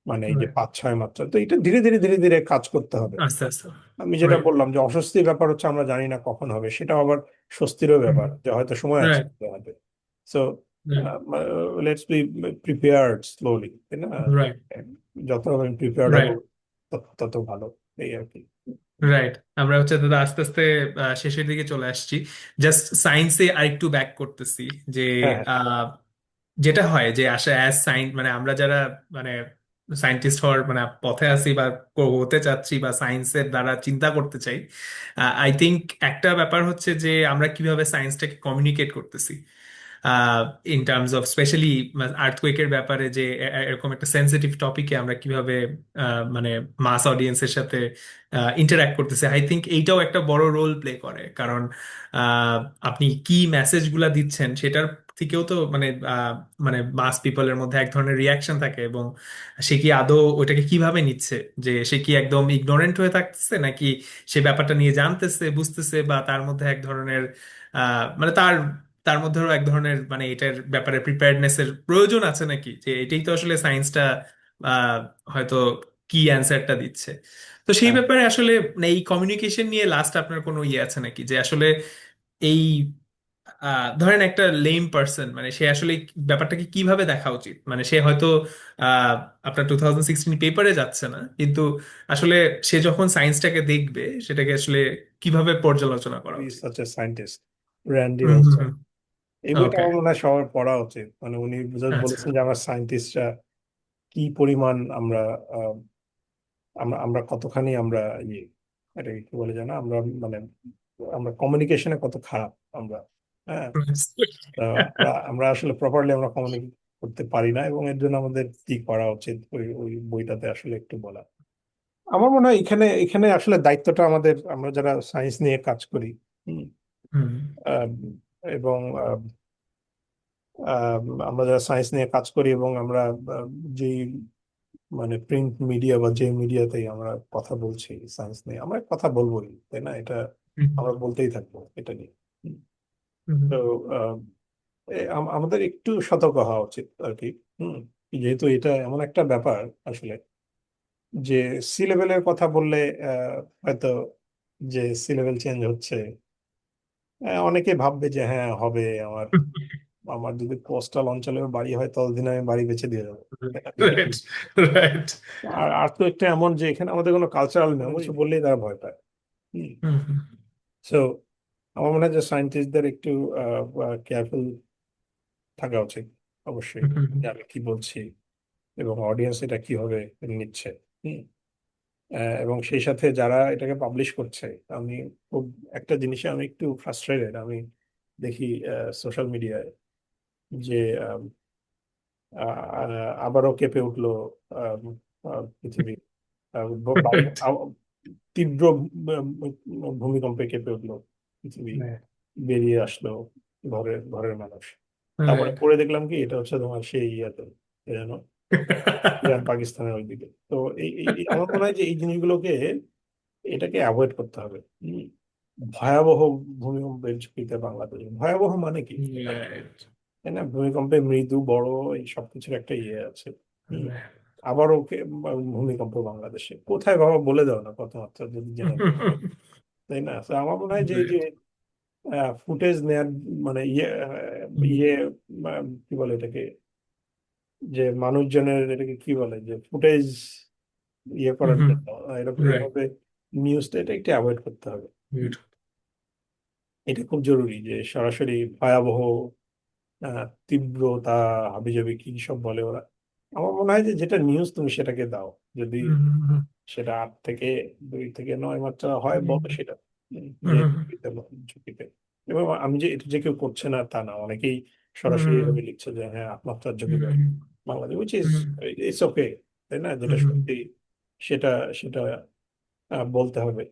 মানে এই যে রাইট 5-6 মাত্রা, তো এটা ধীরে ধীরে ধীরে ধীরে কাজ করতে হবে। আস্তে আস্তে আমি যেটা রাইট বললাম যে অস্বস্তির ব্যাপার হচ্ছে আমরা জানি না কখন হবে, সেটা আবার স্বস্তিরও হুম ব্যাপার যে হয়তো সময় আছে রাইট হবে। So right let's be prepared slowly, তাই না? রাইট যত আমি প্রিপেয়ার্ড হবো রাইট তত ভালো, এই আর কি। রাইট আমরা হচ্ছে দাদা আস্তে আস্তে শেষের দিকে চলে আসছি জাস্ট সায়েন্সে আরেকটু ব্যাক করতেছি যে হ্যাঁ, হ্যাঁ, যেটা হয় যে আসলে অ্যাজ সাইন্স মানে আমরা যারা মানে সায়েন্টিস্ট হওয়ার মানে পথে আছি বা হতে চাচ্ছি বা সায়েন্সের দ্বারা চিন্তা করতে চাই, আই থিংক একটা ব্যাপার হচ্ছে যে আমরা কিভাবে সায়েন্সটাকে কমিউনিকেট করতেছি ইন টার্মস অফ স্পেশালি আর্থকুয়েকের ব্যাপারে, যে এরকম একটা সেন্সিটিভ টপিকে আমরা কিভাবে মানে মাস অডিয়েন্সের সাথে ইন্টারঅ্যাক্ট করতেছি। আই থিংক এইটাও একটা বড় রোল প্লে করে, কারণ আহ, আপনি কি মেসেজগুলা দিচ্ছেন সেটার থেকেও তো মানে মানে মাস পিপলের মধ্যে এক ধরনের রিয়াকশন থাকে, এবং সে কি আদৌ ওইটাকে কিভাবে নিচ্ছে, যে সে কি একদম ইগনোরেন্ট হয়ে থাকতেছে নাকি সে ব্যাপারটা নিয়ে জানতেছে বুঝতেছে, বা তার মধ্যে এক ধরনের মানে তার তার মধ্যেও এক ধরনের মানে এটার ব্যাপারে প্রিপেয়ারনেস এর প্রয়োজন আছে নাকি, যে এটাই তো আসলে সায়েন্সটা আহ, হয়তো কি অ্যান্সারটা দিচ্ছে। তো সেই হ্যাঁ, ব্যাপারে আসলে মানে এই কমিউনিকেশন নিয়ে লাস্ট আপনার কোনো ইয়ে আছে নাকি, যে আসলে এই ধরেন একটা লেম পার্সন মানে সে আসলে ব্যাপারটাকে কিভাবে দেখা উচিত, মানে সে হয়তো আহ, আপনার 2016 পেপারে যাচ্ছে না, কিন্তু আসলে সে যখন সায়েন্সটাকে দেখবে সেটাকে আসলে কিভাবে পর্যালোচনা করা ইজ উচিত। Such a scientist, Randy hmm hmm Olson. Hmm. এই বইটা ওকে। আমার মনে হয় সবার পড়া উচিত। মানে উনি just আচ্ছা। বলেছেন যে আমরা সায়েন্টিস্টরা কি পরিমাণ আমরা আহ, আমরা আমরা কতখানি আমরা ইয়ে, এটাকে কি বলে জানা, আমরা মানে আমরা কমিউনিকেশনে কত খারাপ আমরা। হ্যাঁ, তো আমরা আমরা আসলে প্রপারলি আমরা কমিউনিকেট করতে পারি না, এবং এর জন্য আমাদের কি করা উচিত ওই ওই বইটাতে আসলে একটু বলা। আমার মনে হয় এখানে এখানে আসলে দায়িত্বটা আমাদের, আমরা যারা সায়েন্স নিয়ে কাজ করি, হুম, হুম আহ, এবং আমরা যারা সায়েন্স নিয়ে কাজ করি এবং আমরা যে মানে প্রিন্ট মিডিয়া বা যে মিডিয়াতেই আমরা কথা বলছি সায়েন্স নিয়ে, আমরা কথা বলবোই, তাই না? এটা হুম আমরা বলতেই থাকবো এটা নিয়ে। হুম। হুম তো আহ, আমাদের একটু সতর্ক হওয়া উচিত আর কি। হুম। যেহেতু এটা এমন একটা ব্যাপার আসলে, যে সি লেভেলের কথা বললে হয়তো যে সি লেভেল চেঞ্জ হচ্ছে, অনেকে ভাববে যে হ্যাঁ হবে, আমার আমার যদি কোস্টাল অঞ্চলে বাড়ি হয় ততদিন আমি বাড়ি বেচে দিয়ে যাবো। তাই না? Right right. আর আর তো একটা এমন যে এখানে আমাদের কোনো কালচারাল নেই, কিছু বললেই তারা ভয় পায়। হুম। হুম হুম সো আমার মনে হয় যে সায়েন্টিস্টদের একটু কেয়ারফুল থাকা উচিত অবশ্যই, হুম যে আমি কি বলছি এবং অডিয়েন্স এটা কিভাবে নিচ্ছে। হুম। এবং সেই সাথে যারা এটাকে পাবলিশ করছে, আমি খুব একটা জিনিসে আমি একটু ফ্রাস্ট্রেটেড, আমি দেখি সোশ্যাল মিডিয়ায় যে আবারও কেঁপে উঠলো আহ, পৃথিবী, বায়ু রাইট। তীব্র ভূমিকম্পে কেঁপে উঠলো পৃথিবী, বেরিয়ে আসলো ঘরের ঘরের মানুষ। তারপরে রাইট। পরে দেখলাম কি এটা হচ্ছে তোমার সেই ইয়েতে, যেন ইরান পাকিস্তানের ওইদিকে। তো আমার মনে হয় যে এই জিনিসগুলোকে, এটাকে অ্যাভয়েড করতে হবে। ভয়াবহ ভূমিকম্পের ঝুঁকিতে বাংলাদেশ, ভয়াবহ মানে কি, রাইট। তাই না? ভূমিকম্পে মৃদু বড় এই সবকিছুর একটা ইয়ে আছে। হম। আবারও ভূমিকম্প বাংলাদেশে কোথায় বাবা বলে দাও না কত মাত্রা যদি জেনে নাও, তাই না? তো আমার মনে হয় যে এই যে ফুটেজ নেয়ার মানে ইয়ে কি বলে এটাকে, যে মানুষজনের এটাকে কি বলে, যে ফুটেজ ইয়ে করার জন্য এরকম রাইট। এইভাবে নিউজটা এটা একটু অ্যাভয়েড করতে হবে। এটা খুব জরুরি যে সরাসরি ভয়াবহ তীব্রতা হাবিজাবি কি সব বলে ওরা। আমার মনে হয় যে যেটা নিউজ তুমি সেটাকে দাও, যদি সেটা 8 থেকে 2 থেকে 9 মাত্রা হয় বলো সেটা। যে ঝুঁকিতে ঝুঁকিতে, এবং আমি যে এটা যে কেউ করছে না তা না, অনেকেই সরাসরি এভাবে লিখছে যে হ্যাঁ 8 মাত্রার ঝুঁকি রয়েছে Bangladesh, which is it's okay, তাই না? যেটা সত্যি সেটা সেটা বলতে হবে।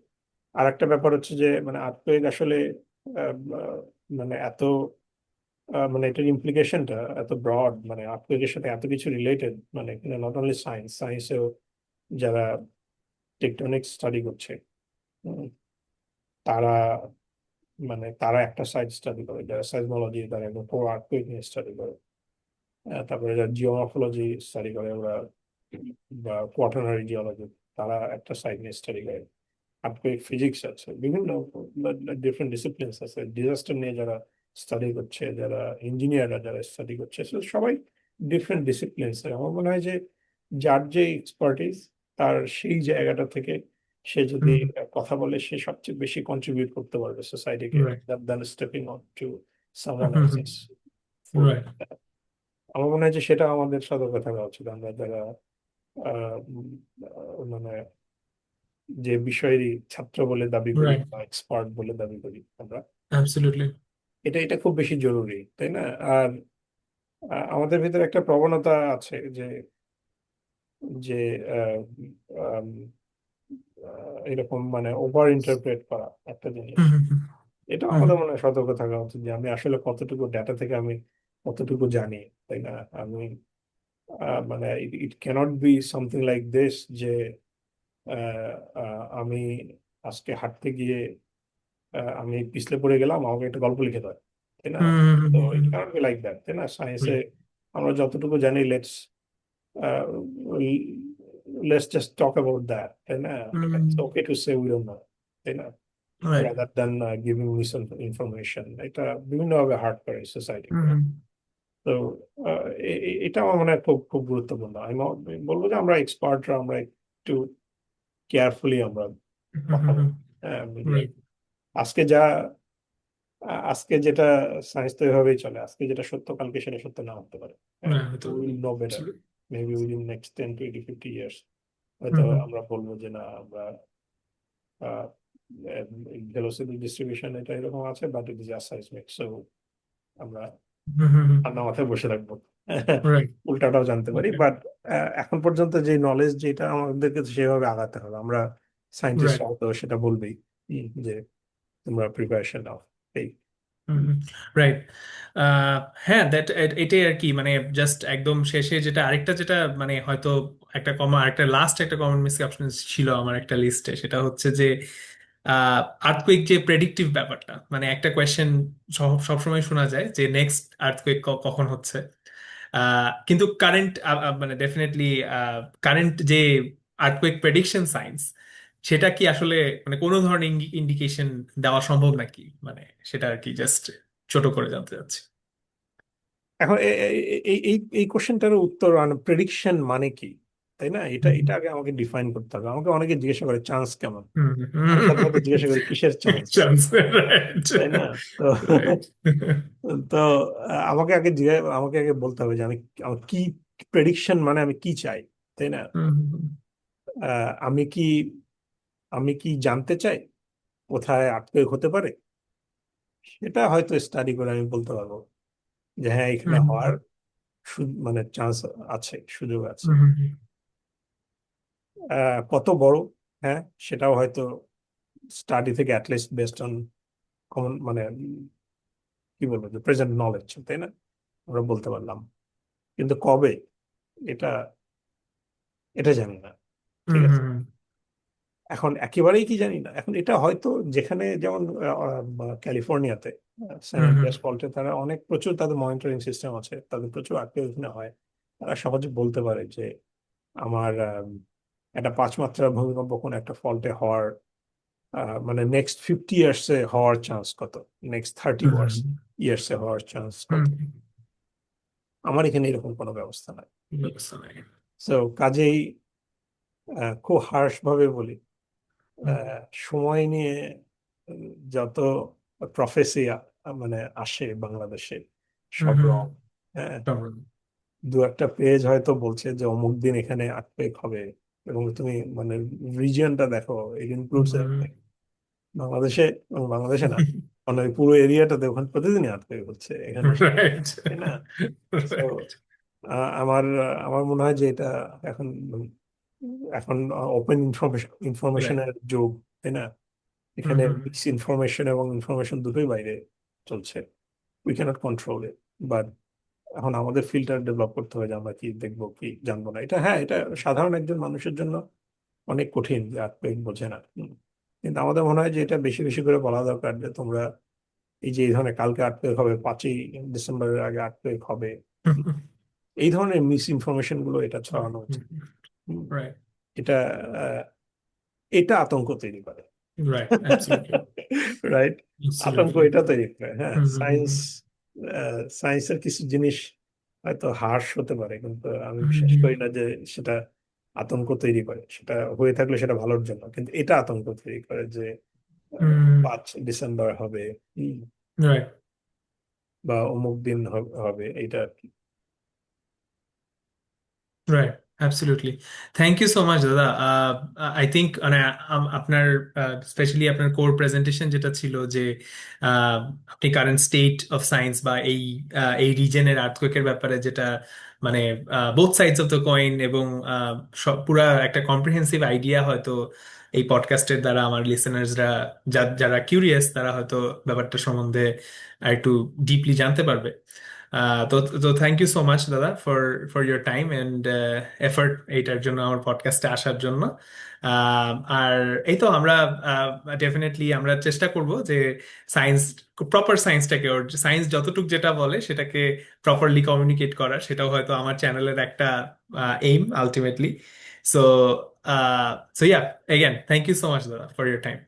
আর একটা ব্যাপার হচ্ছে যে মানে আর্থকুয়েক আসলে আহ, আহ, মানে এত মানে এটার ইমপ্লিকেশনটা এত ব্রড, মানে আর্থকুয়েকের সাথে এত কিছু রিলেটেড, মানে এখানে নট অনলি সায়েন্সেও যারা টেকটনিক স্টাডি করছে, উম, তারা মানে তারা একটা সাইড স্টাডি করে, যারা সাইজমোলজি তারা একদম পুরো আর্থকুয়েক নিয়ে স্টাডি করে। তারপরে যারা জিওমরফোলজি স্টাডি করে ওরা, বা কোয়াটারনারি জিওলজি, তারা একটা সাইড নিয়ে স্টাডি করে। আর্থকুয়েক ফিজিক্স আছে, বিভিন্ন ডিফারেন্ট ডিসিপ্লিনস আছে, ডিজাস্টার নিয়ে যারা স্টাডি করছে, যারা ইঞ্জিনিয়াররা যারা স্টাডি করছে, so সবাই ডিফারেন্ট ডিসিপ্লিনস। আমার মনে হয় যে যার যে এক্সপার্টিস, তার সেই জায়গাটা থেকে সে যদি কথা বলে, সে সবচেয়ে বেশি কন্ট্রিবিউট করতে পারবে সোসাইটিকে, then stepping on to someone else's foot. Right. আমার মনে হয় যে সেটা আমাদের সতর্ক থাকা উচিত, আমরা যারা আহ, উম, মানে যে বিষয়েরই ছাত্র বলে দাবি করি রাইট। বা এক্সপার্ট বলে দাবি করি আমরা, অ্যাবসলিউটলি। এটা এটা খুব বেশি জরুরি, তাই না? আর আমাদের ভিতরে একটা প্রবণতা আছে যে যে আহ, আম, এরকম মানে ওভার ইন্টারপ্রেট করা একটা জিনিস। হুম হুম এটা হুম আমাদের মনে হয় সতর্ক থাকা উচিত যে আমি আসলে কতটুকু ডেটা থেকে আমি কতটুকু জানি, তাই না? আমি মানে it cannot be something like this যে আমি আজকে হাঁটতে গিয়ে আমি পিছলে পড়ে গেলাম, আমাকে একটা গল্প লিখে দেয়, তাই না? তো ইট ক্যানট বি লাইক দ্যাট, তাই না? সায়েন্সে আমরা যতটুকু জানি, let's just talk about that, তাই না? It's okay to say we don't know, তাই না? Right. Rather than giving miss information, এটা বিভিন্নভাবে হার্ট করে সোসাইটিকে। তো এটা আমার মনে হয় খুব খুব গুরুত্বপূর্ণ। আমি বলবো যে আমরা এক্সপার্টরা আমরা একটু কেয়ারফুলি আমরা কথা বলি। হ্যাঁ, যে রাইট। আজকে আজকে যেটা সায়েন্স তো এভাবেই চলে, আজকে যেটা সত্য কালকে সেটা সত্য না হতে পারে। হ্যাঁ, না হয়তো। Will know better, maybe within next 10, 20, 50 years হয়তো হুম হুম আমরা বলবো যে না, আমরা ভেলোসিটি ডিস্ট্রিবিউশন এটা এরকম আছে, বাট ইট ইজ অ্যাসাইজমেন্ট, সো আমরা হুম। ঠান্ডা মাথায় বসে থাকবো। রাইট। উল্টাটাও জানতে পারি, ওকে। বাট এখন পর্যন্ত যে নলেজ যেটা আমাদেরকে সেভাবে আগাতে হবে। আমরা রাইট। সায়েন্টিস্টরা হয়তো সেটা বলবেই, যে তোমরা প্রিপারেশন নাও, এই। রাইট। হ্যাঁ, এটাই আর কি, মানে জাস্ট একদম শেষে যেটা আরেকটা যেটা মানে হয়তো একটা কমন, একটা লাস্ট একটা কমন মিসকনসেপশন ছিল আমার একটা লিস্টে, সেটা হচ্ছে যে আর্থকুইক যে প্রেডিক্টিভ ব্যাপারটা, মানে একটা কোয়েশ্চেন সবসময় শোনা যায় যে নেক্সট আর্থকুইক কখন হচ্ছে। কিন্তু কারেন্ট মানে ডেফিনেটলি কারেন্ট যে আর্থকুইক প্রেডিকশন সায়েন্স, সেটা কি আসলে মানে কোনো ধরনের ইন্ডিকেশন দেওয়া সম্ভব নাকি, মানে সেটা আর কি জাস্ট ছোট করে জানতে চাচ্ছি। এখন এই এই এই কোশ্চেনটার উত্তর, প্রেডিকশন মানে কি, তাই না? এটা হুম এটা আগে আমাকে ডিফাইন করতে হবে। আমাকে অনেকে জিজ্ঞাসা করে চান্স কেমন, হুম আমি সাথে সাথে জিজ্ঞাসা করি কিসের চান্স, চান্স। রাইট। তাই না? তো রাইট। তো আমাকে আগে বলতে হবে যে আমি কি প্রেডিকশন মানে আমি কি চাই, তাই না? আমি কি জানতে চাই কোথায় আটকে হতে পারে, সেটা হয়তো স্টাডি করে আমি বলতে পারবো যে হ্যাঁ এখানে হওয়ার মানে চান্স আছে, সুযোগ আছে। কত বড়, হ্যাঁ সেটাও হয়তো স্টাডি থেকে অ্যাটলিস্ট বেসড অন কমন মানে কি বলবো যে প্রেজেন্ট নলেজ, তাই না? আমরা বলতে পারলাম, কিন্তু কবে, এটা এটা জানি না, ঠিক আছে? এখন একেবারেই কি জানি না, এখন এটা হয়তো যেখানে যেমন ক্যালিফোর্নিয়াতে স্যান অ্যান্ড্রেয়াস ফল্টে তারা অনেক প্রচুর তাদের মনিটরিং সিস্টেম আছে, তাদের প্রচুর আর্কাইভ হয়। তারা সহজে বলতে পারে যে আমার একটা 5 মাত্রার ভূমিকম্প কোন একটা ফল্টে হওয়ার মানে নেক্সট 50 ইয়ার্সে হওয়ার চান্স কত, নেক্সট 30 ইয়ার্সে হওয়ার চান্স কত। আমার এখানে এরকম কোনো ব্যবস্থা নাই। ব্যবস্থা নাই। তো কাজেই খুব হার্শ ভাবে বলি, হুম সময় নিয়ে যত প্রফেসি মানে আসে বাংলাদেশে, হুম সব হুম রং। হ্যাঁ, তারপর। দু একটা পেজ হয়তো বলছে যে অমুক দিন এখানে আর্থকুয়েক হবে, এবং তুমি মানে রিজিয়নটা দেখো, ইট ইনক্লুডস বাংলাদেশে, এবং বাংলাদেশে না, মানে ওই পুরো এরিয়াটাতে ওখানে প্রতিদিনই আর্থকুয়েক হচ্ছে এখানে, রাইট। তাই না? তো রাইট। আমার আমার মনে হয় যে এটা এখন এখন ওপেন রাইট। ইনফরমেশনের যুগ, তাই না? হুম এখানে হুম মিস ইনফরমেশন এবং ইনফরমেশন দুটোই বাইরে চলছে, we can't control it. But এখন আমাদের ফিল্টার ডেভেলপ করতে হবে যে আমরা কি দেখবো কি জানবো না। এটা হ্যাঁ, এটা সাধারণ একজন মানুষের জন্য অনেক কঠিন যে আর্থকুয়েক বোঝে না। কিন্তু আমাদের মনে হয় যে এটা বেশি বেশি করে বলা দরকার যে তোমরা এই যে এই ধরনের কালকে আর্থকুয়েক হবে, 5ই ডিসেম্বরের আগে আর্থকুয়েক হবে, এই ধরনের মিস ইনফরমেশন গুলো এটা ছড়ানো উচিত। হুম, রাইট। এটা আহ, এটা আতঙ্ক তৈরি করে। রাইট। অ্যাবসলিউটলি। রাইট, আতঙ্ক অ্যাবসলিউটলি। এটা তৈরি করে। হ্যাঁ, হুম হুম সায়েন্স সায়েন্সের কিছু জিনিস হয়তো হার্শ হতে পারে, কিন্তু আমি বিশ্বাস হুম করি না যে সেটা আতঙ্ক তৈরি করে। সেটা হয়ে থাকলে সেটা ভালোর জন্য, কিন্তু এটা আতঙ্ক তৈরি করে যে হুম। 5 ডিসেম্বর হবে, হুম, রাইট। বা অমুক দিন হবে, এটা আর কি। Right. Absolutely. Thank you so much দাদা। আই থিঙ্ক মানে আপনার স্পেশালি আপনার কোর প্রেজেন্টেশন যেটা ছিল যে আহ, আপনি কারেন্ট স্টেট অফ সায়েন্স বা এই রিজনের আর্থকোয়েকের ব্যাপারে যেটা মানে both sides of the coin, এবং সব পুরা একটা কম্প্রিহেন্সিভ আইডিয়া হয়তো এই পডকাস্টের দ্বারা আমার লিসেনার্সরা, যারা কিউরিয়াস, তারা হয়তো ব্যাপারটা সম্বন্ধে আর একটু ডিপলি জানতে পারবে। তো তো থ্যাংক ইউ সো মাচ দাদা for for your time and effort এইটার জন্য, আমার পডকাস্টে আসার জন্য। আর এই তো আমরা ডেফিনেটলি আমরা চেষ্টা করব যে সায়েন্স, প্রপার সায়েন্সটাকে, ওর সায়েন্স যতটুকু যেটা বলে সেটাকে প্রপারলি কমিউনিকেট করার, সেটাও হয়তো আমার চ্যানেলের একটা aim ultimately. So so yeah, again thank you so much দাদা ফর ইয়োর টাইম।